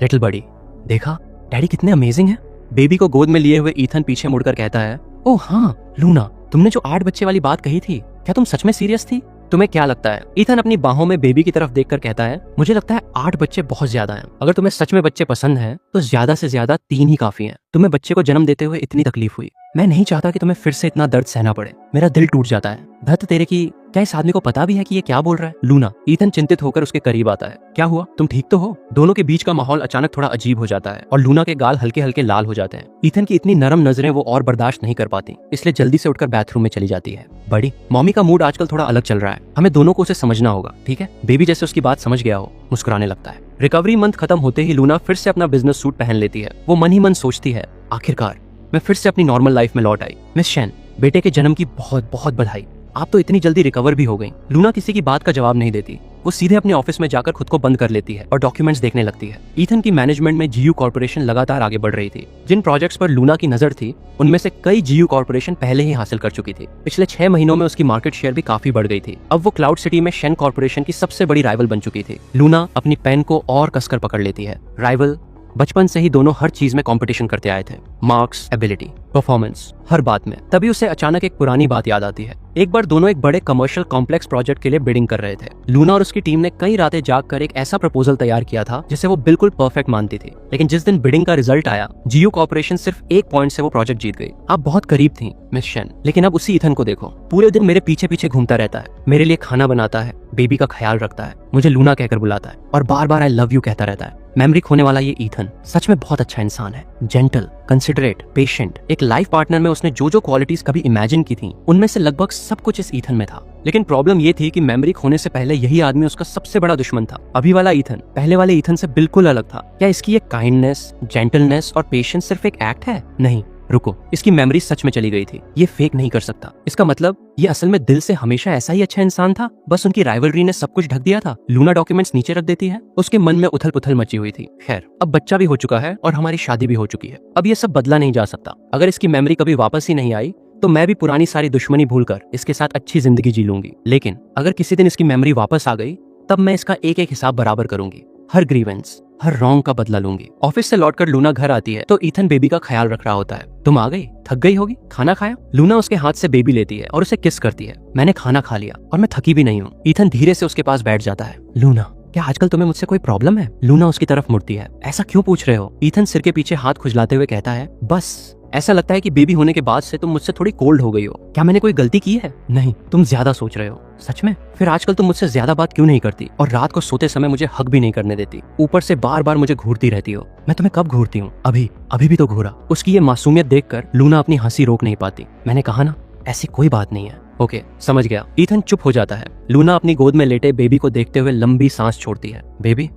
लिटिल बडी, देखा डैडी कितने अमेजिंग हैं। बेबी को गोद में लिए हुए ईथन पीछे मुड़कर कहता है, ओह हाँ लूना, तुमने जो 8 बच्चे वाली बात कही थी, क्या तुम सच में सीरियस थी? तुम्हें क्या लगता है? ईथन अपनी बाहों में बेबी की तरफ देखकर कहता है, मुझे लगता है 8 बच्चे बहुत ज्यादा हैं। अगर तुम्हें सच में बच्चे पसंद हैं तो ज्यादा से ज्यादा 3 ही काफी हैं। तुम्हें बच्चे को जन्म देते हुए इतनी तकलीफ हुई, मैं नहीं चाहता कि तुम्हें फिर से इतना दर्द सहना पड़े। मेरा दिल टूट जाता है। धत तेरे की, क्या इस आदमी को पता भी है कि ये क्या बोल रहा है? लूना, ईथन चिंतित होकर उसके करीब आता है। क्या हुआ? तुम ठीक तो हो? दोनों के बीच का माहौल अचानक थोड़ा अजीब हो जाता है और लूना के गाल हल्के हल्के लाल हो जाते हैं। ईथन की इतनी नरम नजरें वो और बर्दाश्त नहीं कर पाती, इसलिए जल्दी से उठकर बाथरूम में चली जाती है। बड़ी, मॉमी का मूड आजकल थोड़ा अलग चल रहा है, हमें दोनों को उसे समझना होगा, ठीक है? बेबी जैसे उसकी बात समझ गया हो, मुस्कुराने लगता है। रिकवरी मंथ खत्म होते ही लूना फिर से अपना बिजनेस सूट पहन लेती है। वो मन ही मन सोचती है, आखिरकार मैं फिर से अपनी नॉर्मल लाइफ में लौट आई। मिस शेन, बेटे के जन्म की बहुत बहुत बधाई। आप तो इतनी जल्दी रिकवर भी हो गई। लूना किसी की बात का जवाब नहीं देती। वो सीधे अपने ऑफिस में जाकर खुद को बंद कर लेती है और डॉक्यूमेंट्स देखने लगती है। ईथन की मैनेजमेंट में जीयू कॉर्पोरेशन लगातार आगे बढ़ रही थी। जिन प्रोजेक्ट्स पर लूना की नजर थी, उनमें से कई जीयू कॉर्पोरेशन पहले ही हासिल कर चुकी थी। पिछले 6 महीनों में उसकी मार्केट शेयर भी काफी बढ़ गई थी। अब वो क्लाउड सिटी में शेन कॉर्पोरेशन की सबसे बड़ी राइवल बन चुकी थी। लूना अपनी पेन को और कसकर पकड़ लेती है। राइवल, बचपन से ही दोनों हर चीज में कंपटीशन करते आए थे, मार्क्स, एबिलिटी, परफॉर्मेंस, हर बात में। तभी उसे अचानक एक पुरानी बात याद आती है। एक बार दोनों एक बड़े कमर्शियल कॉम्प्लेक्स प्रोजेक्ट के लिए बिडिंग कर रहे थे। लूना और उसकी टीम ने कई रातें जागकर एक ऐसा प्रपोजल तैयार किया था जिसे वो बिल्कुल परफेक्ट मानती थी। लेकिन जिस दिन बिडिंग का रिजल्ट आया, जीयू कॉर्पोरेशन सिर्फ 1 पॉइंट से वो प्रोजेक्ट जीत गई। आप बहुत करीब थी मिस शेन, लेकिन अब उसी ईथन को देखो, पूरे दिन मेरे पीछे पीछे घूमता रहता है, मेरे लिए खाना बनाता है, बेबी का ख्याल रखता है, मुझे लूना कहकर बुलाता है और बार बार आई लव यू कहता रहता है। मेमोरी खोने वाला ये ईथन सच में बहुत अच्छा इंसान है। Gentle, considerate, patient. एक लाइफ पार्टनर में उसने जो जो क्वालिटीज कभी इमेजिन की थी, उनमें से लगभग सब कुछ इस ईथन में था। लेकिन प्रॉब्लम ये थी कि मेमोरी खोने से पहले यही आदमी उसका सबसे बड़ा दुश्मन था। अभी वाला ईथन पहले वाले ईथन से बिल्कुल अलग था। क्या इसकी ये काइंडनेस, जेंटलनेस और पेशेंस सिर्फ एक एक्ट है? नहीं, रुको, इसकी मेमोरी सच में चली गई थी। ये फेक नहीं कर सकता। इसका मतलब ये असल में दिल से हमेशा ऐसा ही अच्छा इंसान था, बस उनकी राइवलरी ने सब कुछ ढक दिया था। लूना डॉक्यूमेंट्स नीचे रख देती है। उसके मन में उथल पुथल मची हुई थी। खैर, अब बच्चा भी हो चुका है और हमारी शादी भी हो चुकी है। अब ये सब बदला नहीं जा सकता। अगर इसकी मेमोरी कभी वापस ही नहीं आई तो मैं भी पुरानी सारी दुश्मनी भूलकर इसके साथ अच्छी जिंदगी जी लूंगी। लेकिन अगर किसी दिन इसकी मेमोरी वापस आ गई तब मैं इसका एक एक हिसाब बराबर करूंगी। हर ग्रीवेंस, हर रॉन्ग का बदला लूंगी। ऑफिस से लौटकर लूना घर आती है तो ईथन बेबी का ख्याल रख रहा होता है। तुम आ गई? थक गई होगी, खाना खाया? लूना उसके हाथ से बेबी लेती है और उसे किस करती है। मैंने खाना खा लिया और मैं थकी भी नहीं हूँ। ईथन धीरे से उसके पास बैठ जाता है। लूना, क्या आजकल तुम्हें मुझसे कोई प्रॉब्लम है? लूना उसकी तरफ मुड़ती है। ऐसा क्यों पूछ रहे हो? ईथन सिर के पीछे हाथ खुजलाते हुए कहता है, बस ऐसा लगता है कि बेबी होने के बाद से तुम मुझसे थोड़ी कोल्ड हो गई हो। क्या मैंने कोई गलती की है? नहीं, तुम ज्यादा सोच रहे हो। सच में? फिर आजकल तुम मुझसे ज्यादा बात क्यों नहीं करती और रात को सोते समय मुझे हक भी नहीं करने देती? ऊपर से बार बार मुझे घूरती रहती हो। मैं तुम्हें कब घूरती हूँ? अभी भी तो घूरा। उसकी ये मासूमियत देखकर लूना अपनी हंसी रोक नहीं पाती। मैंने कहा ना, ऐसी कोई बात नहीं है। ओके, समझ गया। ईथन चुप हो जाता है। लूना अपनी गोद में लेटे बेबी को देखते हुए लंबी सांस छोड़ती है। बेबी,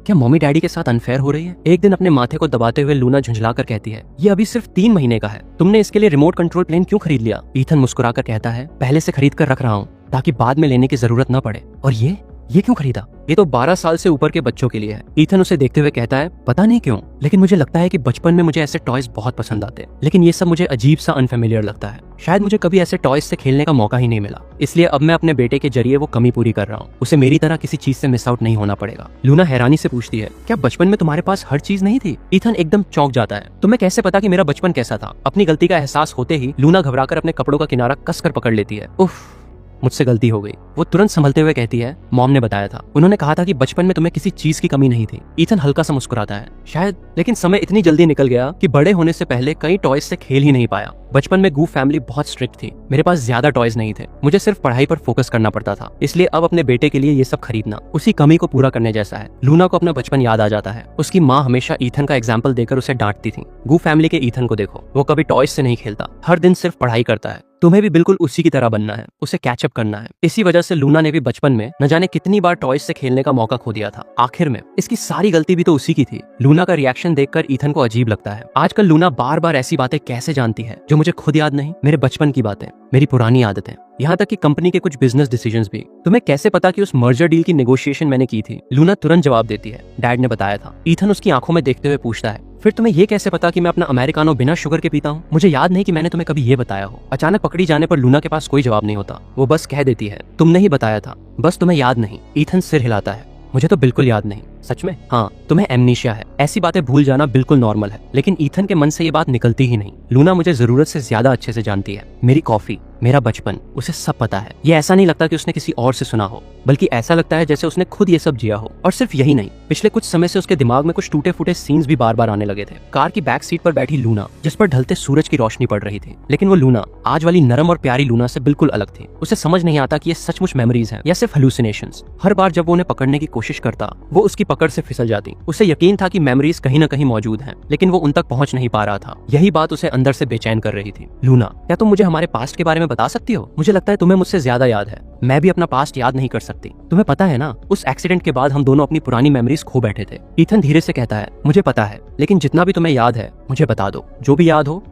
क्या मम्मी डैडी के साथ अनफेयर हो रही है? एक दिन अपने माथे को दबाते हुए लूना झुंझलाकर कहती है, ये अभी सिर्फ 3 महीने का है। तुमने इसके लिए रिमोट कंट्रोल प्लेन क्यों खरीद लिया? ईथन मुस्कुराकर कहता है, पहले से खरीद कर रख रहा हूँ ताकि बाद में लेने की जरूरत न पड़े। और ये क्यों खरीदा? ये तो 12 साल से ऊपर के बच्चों के लिए है। ईथन उसे देखते हुए कहता है, पता नहीं क्यों, लेकिन मुझे लगता है कि बचपन में मुझे ऐसे टॉयज बहुत पसंद आते, लेकिन ये सब मुझे अजीब सा अनफेमिलियर लगता है। शायद मुझे कभी ऐसे टॉयज से खेलने का मौका ही नहीं मिला, इसलिए अब मैं अपने बेटे के जरिए वो कमी पूरी कर रहा हूँ। उसे मेरी तरह किसी चीज से मिस आउट नहीं होना पड़ेगा। लूना हैरानी से पूछती है, क्या बचपन में तुम्हारे पास हर चीज नहीं थी? ईथन एकदम चौंक जाता है। तुम्हें कैसे पता कि मेरा बचपन कैसा था? अपनी गलती का एहसास होते ही लूना घबराकर अपने कपड़ों का किनारा कसकर पकड़ लेती है। उफ, मुझसे गलती हो गई। वो तुरंत संभलते हुए कहती है, मॉम ने बताया था, उन्होंने कहा था कि बचपन में तुम्हें किसी चीज की कमी नहीं थी। ईथन हल्का सा मुस्कुराता है, शायद, लेकिन समय इतनी जल्दी निकल गया कि बड़े होने से पहले कई टॉयज से खेल ही नहीं पाया। बचपन में गू फैमिली बहुत स्ट्रिक्ट थी। मेरे पास ज्यादा टॉयज नहीं थे। मुझे सिर्फ पढ़ाई पर फोकस करना पड़ता था, इसलिए अब अपने बेटे के लिए ये सब खरीदना उसी कमी को पूरा करने जैसा है। लूना को अपना बचपन याद आ जाता है। उसकी माँ हमेशा ईथन का एग्जाम्पल देकर उसे डांटती थी। गू फैमिली के ईथन को देखो, वो कभी टॉयज से नहीं खेलता, हर दिन सिर्फ पढ़ाई करता है। तुम्हें भी बिल्कुल उसी की तरह बनना है, उसे कैचअप करना है। इसी वजह से लूना ने भी बचपन में न जाने कितनी बार टॉयज से खेलने का मौका खो दिया था। आखिर में इसकी सारी गलती भी तो उसी की थी। लूना का रिएक्शन देखकर ईथन को अजीब लगता है। आजकल लूना बार बार ऐसी बातें कैसे जानती है जो मुझे खुद याद नहीं? मेरे बचपन की बातें, मेरी पुरानी आदतें, यहाँ तक कि कंपनी के कुछ बिजनेस डिसीजंस भी। तुम्हें कैसे पता कि उस मर्जर डील की नेगोशिएशन मैंने की थी? लूना तुरंत जवाब देती है, डैड ने बताया था। ईथन उसकी आंखों में देखते हुए पूछता है, फिर तुम्हें ये कैसे पता कि मैं अपना अमेरिकानो बिना शुगर के पीता हूँ? मुझे याद नहीं कि मैंने तुम्हें कभी ये बताया हो। अचानक पकड़ी जाने पर लूना के पास कोई जवाब नहीं होता। वो बस कह देती है, तुमने ही बताया था, बस तुम्हें याद नहीं। ईथन सिर हिलाता है, मुझे तो बिल्कुल याद नहीं। सच में? हाँ, तुम्हें एमनीशिया है। ऐसी बातें भूल जाना बिल्कुल नॉर्मल है। लेकिन ईथन के मन से ये बात निकलती ही नहीं। लूना मुझे जरूरत से ज्यादा अच्छे से जानती है। मेरी कॉफी, मेरा बचपन, उसे सब पता है। ये ऐसा नहीं लगता कि उसने किसी और से सुना हो, बल्कि ऐसा लगता है जैसे उसने खुद ये सब जिया हो। और सिर्फ यही नहीं, पिछले कुछ समय से उसके दिमाग में कुछ टूटे फूटे सीन्स भी बार बार आने लगे थे। कार की बैक सीट पर बैठी लूना, जिस पर ढलते सूरज की रोशनी पड़ रही थी, लेकिन वो लूना आज वाली नरम और प्यारी लूना से बिल्कुल अलग थी। उसे समझ नहीं आता कि ये सचमुच मेमोरीज हैं या सिर्फ हेलुसिनेशंस। हर बार जब वो उन्हें पकड़ने की कोशिश करता, वो उसकी पकड़ से फिसल जाती। उसे यकीन था कि मेमोरीज कहीं न कहीं मौजूद हैं, लेकिन वो उन तक पहुंच नहीं पा रहा था। यही बात उसे अंदर से बेचैन कर रही थी। लूना, क्या तुम मुझे हमारे पास्ट के बारे में बता सकती हो? मुझे लगता है तुम्हें मुझसे ज्यादा याद है। मैं भी अपना पास्ट याद नहीं कर सकती। तुम्हें पता है ना, उस एक्सीडेंट के बाद हम दोनों अपनी पुरानी मेमोरीज खो बैठे थे। ईथन धीरे से कहता है, मुझे पता है, लेकिन जितना भी तुम्हें याद है मुझे बता दो। जो भी याद हो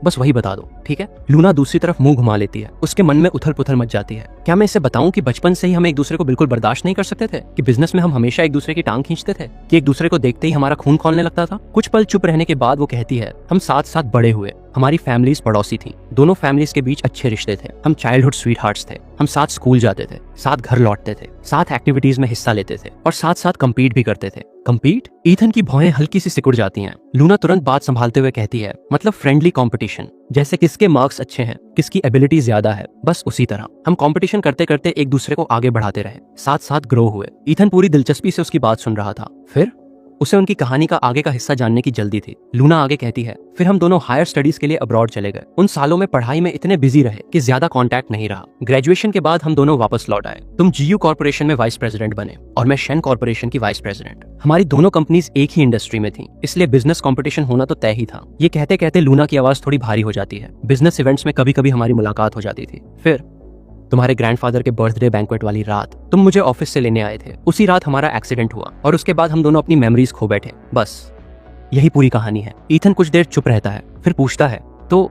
बस वही बता दो, ठीक है? लूना दूसरी तरफ मुंह घुमा लेती है। उसके मन में उथल पुथल मच जाती है। क्या मैं इसे बताऊं कि बचपन से ही हम एक दूसरे को बिल्कुल बर्दाश्त नहीं कर सकते थे? कि बिजनेस में हम हमेशा एक दूसरे की टांग खींचते थे? कि एक दूसरे को देखते ही हमारा खून खौलने लगता था? कुछ पल चुप रहने के बाद वो कहती है, हम साथ साथ बड़े हुए। हमारी फैमिलीज पड़ोसी थी। दोनों फैमिलीज के बीच अच्छे रिश्ते थे। हम चाइल्डहुड स्वीट हार्ट्स थे। हम साथ स्कूल जाते थे, साथ घर लौटते थे, साथ एक्टिविटीज में हिस्सा लेते थे और साथ साथ कम्पीट भी करते थे। कम्पीट? ईथन की भौहें हल्की सी सिकुड़ जाती हैं। लूना तुरंत बात संभालते हुए कहती है, मतलब फ्रेंडली कंपटीशन, जैसे किसके मार्क्स अच्छे हैं, किसकी एबिलिटी ज्यादा है, बस उसी तरह। हम कंपटीशन करते करते एक दूसरे को आगे बढ़ाते रहे, साथ साथ ग्रो हुए। ईथन पूरी दिलचस्पी से उसकी बात सुन रहा था। फिर उसे उनकी कहानी का आगे का हिस्सा जानने की जल्दी थी। लूना आगे कहती है, फिर हम दोनों हायर स्टडीज के लिए अब्रॉड चले गए। उन सालों में पढ़ाई में इतने बिजी रहे कि ज्यादा कांटेक्ट नहीं रहा। ग्रेजुएशन के बाद हम दोनों वापस लौट आए। तुम जीयू कॉर्पोरेशन में वाइस प्रेसिडेंट बने और मैं शेन कॉर्पोरेशन की वाइस प्रेसिडेंट। हमारी दोनों कंपनीज एक ही इंडस्ट्री में थी, इसलिए बिजनेस कंपटीशन होना तो तय ही था। ये कहते कहते लूना की आवाज थोड़ी भारी हो जाती है। बिजनेस इवेंट्स में कभी कभी हमारी मुलाकात हो जाती थी। फिर तुम्हारे ग्रैंडफादर के बर्थडे बैंक्वेट वाली रात तुम मुझे ऑफिस से लेने आए थे। उसी रात हमारा एक्सीडेंट हुआ और उसके बाद हम दोनों अपनी मेमोरीज खो बैठे। बस यही पूरी कहानी है। ईथन कुछ देर चुप रहता है, फिर पूछता है, तो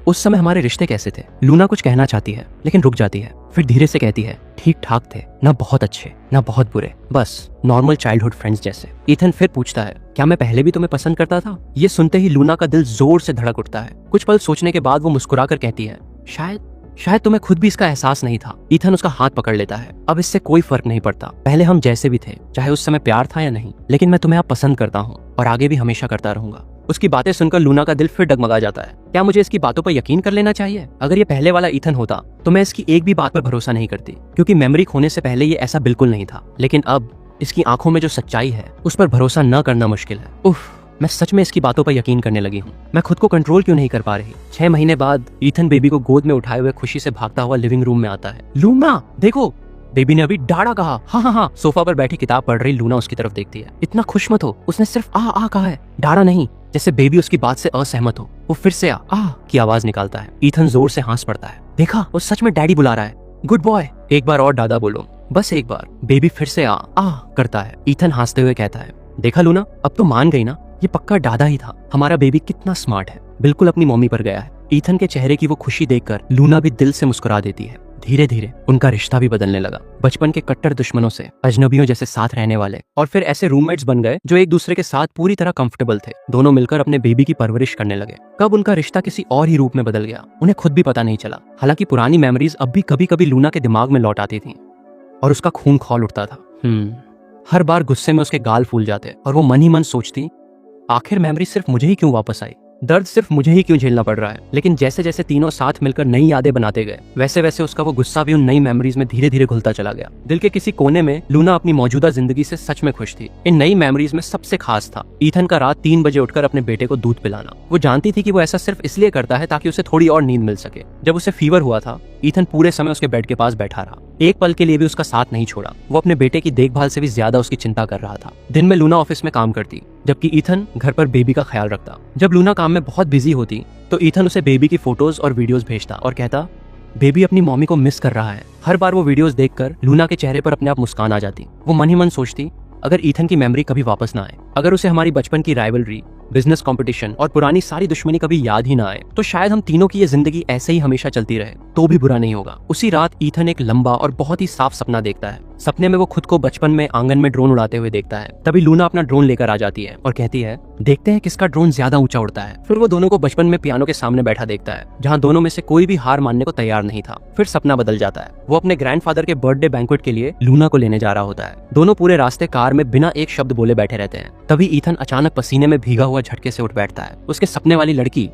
उस समय हमारे रिश्ते कैसे थे? लूना कुछ कहना चाहती है लेकिन रुक जाती है, फिर धीरे से कहती है, ठीक ठाक थे, ना बहुत अच्छे ना बहुत बुरे, बस नॉर्मल चाइल्डहुड फ्रेंड्स जैसे। ईथन फिर पूछता है, क्या मैं पहले भी तुम्हें पसंद करता था? ये सुनते ही लूना का दिल जोर से धड़क उठता है। कुछ पल सोचने के बाद वो मुस्कुराकर कहती है, शायद तुम्हें खुद भी इसका एहसास नहीं था। ईथन उसका हाथ पकड़ लेता है, अब इससे कोई फर्क नहीं पड़ता, पहले हम जैसे भी थे, चाहे उस समय प्यार था या नहीं, लेकिन मैं तुम्हें अब पसंद करता हूँ और आगे भी हमेशा करता रहूंगा। उसकी बातें सुनकर लूना का दिल फिर डगमगा जाता है। क्या मुझे इसकी बातों पर यकीन कर लेना चाहिए? अगर ये पहले वाला ईथन होता तो मैं इसकी एक भी बात पर भरोसा नहीं करती, क्योंकि मेमोरी खोने से पहले ये ऐसा बिल्कुल नहीं था। लेकिन अब इसकी आंखों में जो सच्चाई है उस पर भरोसा न करना मुश्किल है। उफ, मैं सच में इसकी बातों पर यकीन करने लगी हूँ। मैं खुद को कंट्रोल क्यों नहीं कर पा रही? 6 महीने बाद ईथन बेबी को गोद में उठाए हुए खुशी से भागता हुआ लिविंग रूम में आता है। लूना देखो, बेबी ने अभी डाड़ा कहा। हाँ। सोफा पर बैठी किताब पढ़ रही लूना उसकी तरफ देखती है। इतना खुश मत हो, उसने सिर्फ आ कहा है, डाड़ा नहीं। जैसे बेबी उसकी बात से असहमत हो, वो फिर से आ की आवाज निकालता है। ईथन जोर से हंस पड़ता है। देखा, वो सच में डैडी बुला रहा है। गुड बॉय, एक बार और दादा बोलो, बस एक बार। बेबी फिर से आ करता है। ईथन हंसते हुए कहता है, देखा लूना, अब तो मान गई ना, ये पक्का दादा ही था। हमारा बेबी कितना स्मार्ट है, बिल्कुल अपनी मम्मी पर गया है। ईथन के चेहरे की वो खुशी देखकर लूना भी दिल से मुस्कुरा देती है। धीरे धीरे उनका रिश्ता भी बदलने लगा। बचपन के कट्टर दुश्मनों से अजनबियों जैसे साथ रहने वाले और फिर ऐसे रूममेट्स बन गए जो एक दूसरे के साथ पूरी तरह कंफर्टेबल थे। दोनों मिलकर अपने बेबी की परवरिश करने लगे। कब उनका रिश्ता किसी और ही रूप में बदल गया, उन्हें खुद भी पता नहीं चला। हालांकि पुरानी मेमोरीज अब भी कभी कभी लूना के दिमाग में लौट आती थी और उसका खून खौल उठता था। हर बार गुस्से में उसके गाल फूल जाते और वो मन ही मन सोचती, आखिर मेमोरी सिर्फ मुझे ही क्यों वापस आई? दर्द सिर्फ मुझे ही क्यों झेलना पड़ रहा है? लेकिन जैसे जैसे तीनों साथ मिलकर नई यादें बनाते गए, वैसे वैसे उसका वो गुस्सा भी उन नई मेमोरीज में धीरे धीरे घुलता चला गया। दिल के किसी कोने में लूना अपनी मौजूदा जिंदगी से सच में खुश थी। इन नई मेमोरीज में सबसे खास था ईथन का रात 3 बजे उठकर अपने बेटे को दूध पिलाना। वो जानती थी कि वो ऐसा सिर्फ इसलिए करता है ताकि उसे थोड़ी और नींद मिल सके। जब उसे फीवर हुआ था, ईथन पूरे समय उसके बेड के पास बैठा रहा, एक पल के लिए भी उसका साथ नहीं छोड़ा। वो अपने बेटे की देखभाल से भी ज्यादा उसकी चिंता कर रहा था। दिन में लूना ऑफिस में काम करती, जबकि ईथन घर पर बेबी का ख्याल रखता। जब लूना काम में बहुत बिजी होती तो ईथन उसे बेबी की फोटोज और वीडियोस भेजता और कहता, बेबी अपनी मम्मी को मिस कर रहा है। हर बार वो वीडियोस देखकर लूना के चेहरे पर अपने आप मुस्कान आ जाती। वो मन ही मन सोचती, अगर ईथन की मेमोरी कभी वापस ना आए, अगर उसे हमारी बचपन की राइवलरी, बिजनेस कंपटीशन और पुरानी सारी दुश्मनी कभी याद ही ना आए, तो शायद हम तीनों की ये जिंदगी ऐसे ही हमेशा चलती रहे तो भी बुरा नहीं होगा। उसी रात ईथन एक लंबा और बहुत ही साफ सपना देखता है। सपने में वो खुद को बचपन में आंगन में ड्रोन उड़ाते हुए देखता है। तभी लूना अपना ड्रोन लेकर आ जाती है और कहती है, देखते हैं किसका ड्रोन ज्यादा ऊंचा उड़ता है। फिर वो दोनों को बचपन में पियानो के सामने बैठा देखता है, जहाँ दोनों में से कोई भी हार मानने को तैयार नहीं था। फिर सपना बदल जाता है। वो अपने ग्रैंडफादर के बर्थडे बैंक्वेट के लिए लूना को लेने जा रहा होता है। दोनों पूरे रास्ते कार में बिना एक शब्द बोले बैठे रहते हैं। तभी ईथन अचानक पसीने में भीगा हुआ झटके से उठ बैठता है। उसके सपने वाली लड़की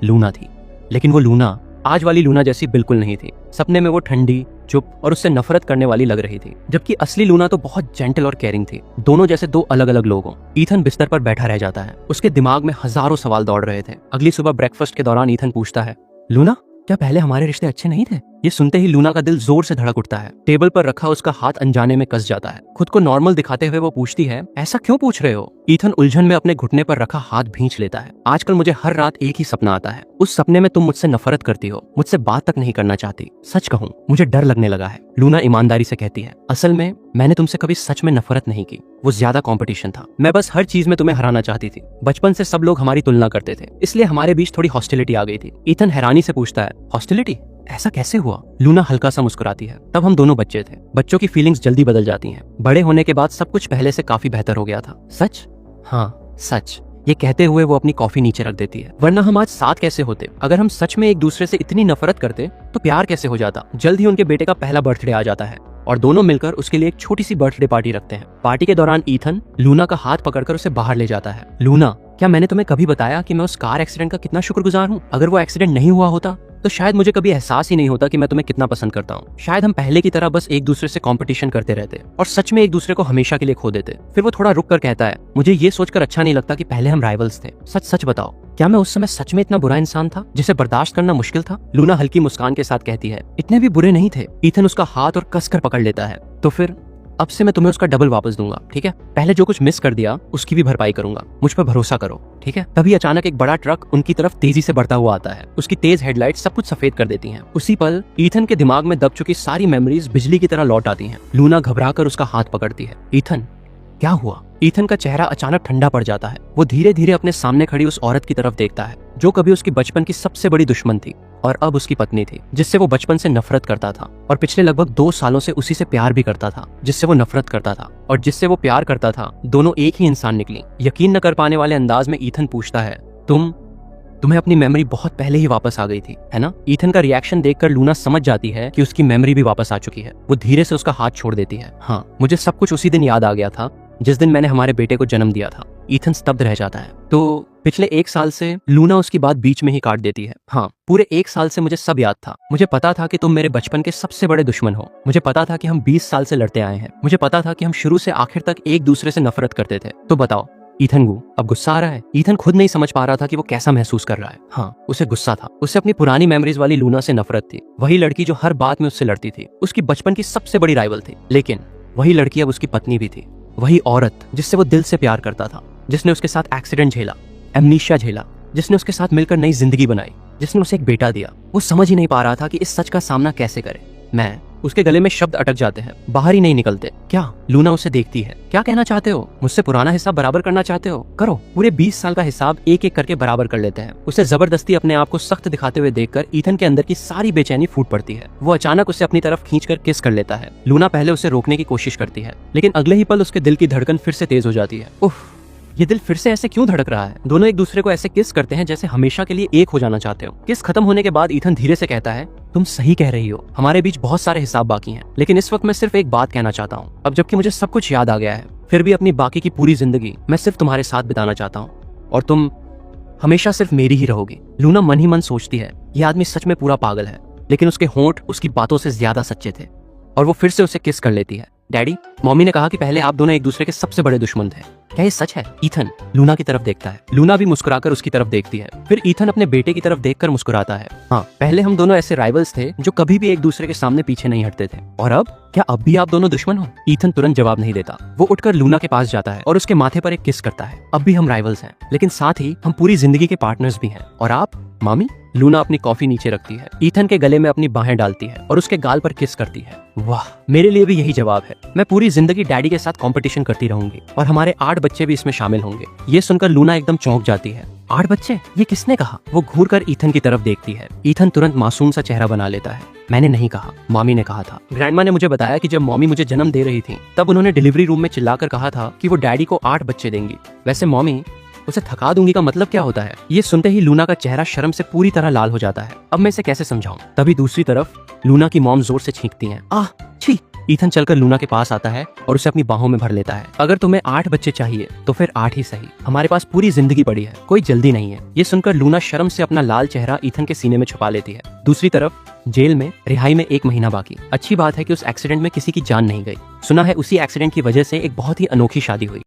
लूना थी, लेकिन वो लूना आज वाली लूना जैसी बिल्कुल नहीं थी। सपने में वो ठंडी, चुप और उससे नफरत करने वाली लग रही थी, जबकि असली लूना तो बहुत जेंटल और केयरिंग थी। दोनों जैसे दो अलग अलग लोग हों। ईथन बिस्तर पर बैठा रह जाता है। उसके दिमाग में हजारों सवाल दौड़ रहे थे। अगली सुबह ब्रेकफास्ट के दौरान ईथन पूछता है, लूना, क्या पहले हमारे रिश्ते अच्छे नहीं थे? ये सुनते ही लूना का दिल जोर से धड़क उठता है। टेबल पर रखा उसका हाथ अनजाने में कस जाता है। खुद को नॉर्मल दिखाते हुए वो पूछती है, ऐसा क्यों पूछ रहे हो? ईथन उलझन में अपने घुटने पर रखा हाथ भींच लेता है। आजकल मुझे हर रात एक ही सपना आता है। उस सपने में तुम मुझसे नफरत करती हो, मुझसे बात तक नहीं करना चाहती। सच कहूँ, मुझे डर लगने लगा है। लूना ईमानदारी से कहती है, असल में मैंने तुमसे कभी सच में नफरत नहीं की। वो ज्यादा कंपटीशन था। मैं बस हर चीज में तुम्हें हराना चाहती थी। बचपन से सब लोग हमारी तुलना करते थे, इसलिए हमारे बीच थोड़ी हॉस्टिलिटी आ गई थी। ईथन हैरानी से पूछता है, हॉस्टिलिटी? ऐसा कैसे हुआ? लूना हल्का सा मुस्कुराती है। तब हम दोनों बच्चे थे। बच्चों की फीलिंग्स जल्दी बदल जाती हैं। बड़े होने के बाद सब कुछ पहले से काफी बेहतर हो गया था। सच? हाँ, सच। ये कहते हुए वो अपनी कॉफी नीचे रख देती है। वरना हम आज साथ कैसे होते? अगर हम सच में एक दूसरे से इतनी नफरत करते तो प्यार कैसे हो जाता? जल्द ही उनके बेटे का पहला बर्थडे आ जाता है और दोनों मिलकर उसके लिए एक छोटी सी बर्थडे पार्टी रखते हैं। पार्टी के दौरान ईथन लूना का हाथ पकड़कर उसे बाहर ले जाता है। लूना, क्या मैंने तुम्हें कभी बताया कि मैं उस कार एक्सीडेंट का कितना शुक्रगुजार हूँ? अगर वो एक्सीडेंट नहीं हुआ होता तो शायद मुझे कभी एहसास ही नहीं होता कि मैं तुम्हें कितना पसंद करता हूँ। शायद हम पहले की तरह बस एक दूसरे से कंपटीशन करते रहते और सच में एक दूसरे को हमेशा के लिए खो देते। फिर वो थोड़ा रुक कर कहता है, मुझे ये सोचकर अच्छा नहीं लगता कि पहले हम राइवल्स थे। सच सच बताओ, क्या मैं उस समय सच में इतना बुरा इंसान था जिसे बर्दाश्त करना मुश्किल था? लूना हल्की मुस्कान के साथ कहती है, इतने भी बुरे नहीं थे। ईथन उसका हाथ और कसकर पकड़ लेता है। तो फिर अब से मैं तुम्हें उसका डबल वापस दूंगा, ठीक है? पहले जो कुछ मिस कर दिया उसकी भी भरपाई करूंगा। मुझ पर भरोसा करो, ठीक है? तभी अचानक एक बड़ा ट्रक उनकी तरफ तेजी से बढ़ता हुआ आता है। उसकी तेज हेडलाइट सब कुछ सफेद कर देती हैं। उसी पल ईथन के दिमाग में दब चुकी सारी मेमोरीज बिजली की तरह लौट आती हैं। लूना घबराकर उसका हाथ पकड़ती है। ईथन, क्या हुआ? ईथन का चेहरा अचानक ठंडा पड़ जाता है। वो धीरे धीरे अपने सामने खड़ी उस औरत की तरफ देखता है जो कभी उसकी बचपन की सबसे बड़ी दुश्मन थी और अब उसकी पत्नी थी, जिससे वो बचपन से नफरत करता था और पिछले लगभग 2 सालों से उसी से प्यार भी करता था, जिससे वो नफरत करता था और जिससे वो प्यार करता था। दोनों एक ही इंसान निकली। यकीन न कर पाने वाले अंदाज में ईथन पूछता है, तुम्हें अपनी मेमोरी बहुत पहले ही वापस आ गई थी, है ना? ईथन का रिएक्शन देखकर लूना समझ जाती है कि उसकी मेमोरी भी वापस आ चुकी है। वो धीरे से उसका हाथ छोड़ देती है। हाँ, मुझे सब कुछ उसी दिन याद आ गया था जिस दिन मैंने हमारे बेटे को जन्म दिया था। ईथन स्तब्ध रह जाता है। तो पिछले 1 साल से लूना उसकी बात बीच में ही काट देती है। हाँ, पूरे 1 साल से मुझे सब याद था। मुझे पता था कि तुम मेरे बचपन के सबसे बड़े दुश्मन हो। मुझे पता था कि हम 20 साल से लड़ते आए हैं। मुझे पता था कि हम शुरू से आखिर तक एक दूसरे से नफरत करते थे। तो बताओ ईथन गु, अब गुस्सा आ रहा है? ईथन खुद नहीं समझ पा रहा था कि वो कैसा महसूस कर रहा है। हाँ, उसे गुस्सा था। उसे अपनी पुरानी मेमोरीज वाली लूना से नफरत थी। वही लड़की जो हर बात में उससे लड़ती थी, उसकी बचपन की सबसे बड़ी राइवल थी। लेकिन वही लड़की अब उसकी पत्नी भी थी। वही औरत जिससे वो दिल से प्यार करता था, जिसने उसके साथ एक्सीडेंट झेला, एमनीशिया झेला, जिसने उसके साथ मिलकर नई जिंदगी बनाई, जिसने उसे एक बेटा दिया। वो समझ ही नहीं पा रहा था कि इस सच का सामना कैसे करे। उसके गले में शब्द अटक जाते हैं, बाहर ही नहीं निकलते। क्या? लूना उसे देखती है। क्या कहना चाहते हो? मुझसे पुराना हिसाब बराबर करना चाहते हो? करो। पूरे 20 साल का हिसाब एक एक करके बराबर कर लेते हैं। उसे जबरदस्ती अपने आप को सख्त दिखाते हुए देखकर ईथन के अंदर की सारी बेचैनी फूट पड़ती है। वो अचानक उसे अपनी तरफ खींचकर किस कर लेता है। लूना पहले उसे रोकने की कोशिश करती है, लेकिन अगले ही पल उसके दिल की धड़कन फिर से तेज हो जाती है। उफ, ये दिल फिर से ऐसे क्यों धड़क रहा है? दोनों एक दूसरे को ऐसे किस करते हैं जैसे हमेशा के लिए एक हो जाना चाहते हो। किस खत्म होने के बाद ईथन धीरे से कहता है, तुम सही कह रही हो, हमारे बीच बहुत सारे हिसाब बाकी हैं, लेकिन इस वक्त मैं सिर्फ एक बात कहना चाहता हूँ। अब जबकि मुझे सब कुछ याद आ गया है, फिर भी अपनी बाकी की पूरी जिंदगी मैं सिर्फ तुम्हारे साथ बिताना चाहता हूँ और तुम हमेशा सिर्फ मेरी ही रहोगी। लूना मन ही मन सोचती है, यह आदमी सच में पूरा पागल है, लेकिन उसके होंठ उसकी बातों से ज्यादा सच्चे थे और वो फिर से उसे किस कर लेती है। डैडी, मम्मी ने कहा कि पहले आप दोनों एक दूसरे के सबसे बड़े दुश्मन थे। क्या ये सच है? ईथन लूना की तरफ देखता है। लूना भी मुस्कुराकर उसकी तरफ देखती है। फिर ईथन अपने बेटे की तरफ देखकर मुस्कुराता है। हाँ, पहले हम दोनों ऐसे राइवल्स थे जो कभी भी एक दूसरे के सामने पीछे नहीं हटते थे। और अब? क्या अब भी आप दोनों दुश्मन हो? ईथन तुरंत जवाब नहीं देता। वो उठकर लूना के पास जाता है और उसके माथे पर एक किस करता है। अब भी हम राइवल्स हैं, लेकिन साथ ही हम पूरी जिंदगी के पार्टनर्स भी हैं। और आप, मामी? लूना अपनी कॉफी नीचे रखती है, ईथन के गले में अपनी बाहें डालती है और उसके गाल पर किस करती है। वाह, मेरे लिए भी यही जवाब है। मैं पूरी जिंदगी डैडी के साथ कंपटीशन करती रहूंगी और हमारे 8 बच्चे भी इसमें शामिल होंगे। ये सुनकर लूना एकदम चौंक जाती है। 8 बच्चे? ये किसने कहा? वो घूरकर ईथन की तरफ देखती है। ईथन तुरंत मासूम सा चेहरा बना लेता है। मैंने नहीं कहा, मॉमी ने कहा था। ग्रैंडमा ने मुझे बताया कि जब मॉमी मुझे जन्म दे रही थी तब उन्होंने डिलीवरी रूम में चिल्लाकर कहा था कि वो डैडी को 8 बच्चे देंगी। वैसे मॉमी, उसे थका दूंगी का मतलब क्या होता है? ये सुनते ही लूना का चेहरा शर्म से पूरी तरह लाल हो जाता है। अब मैं इसे कैसे समझाऊं? तभी दूसरी तरफ लूना की मॉम जोर से छींकती हैं। आह, छी! ईथन चलकर लूना के पास आता है और उसे अपनी बाहों में भर लेता है। अगर तुम्हें 8 बच्चे चाहिए तो फिर 8 ही सही। हमारे पास पूरी जिंदगी पड़ी है, कोई जल्दी नहीं है। ये सुनकर लूना शर्म से अपना लाल चेहरा ईथन के सीने में छुपा लेती है। दूसरी तरफ जेल में रिहाई में 1 महीना बाकी। अच्छी बात है कि उस एक्सीडेंट में किसी की जान नहीं गई। सुना है उसी एक्सीडेंट की वजह से एक बहुत ही अनोखी शादी हुई।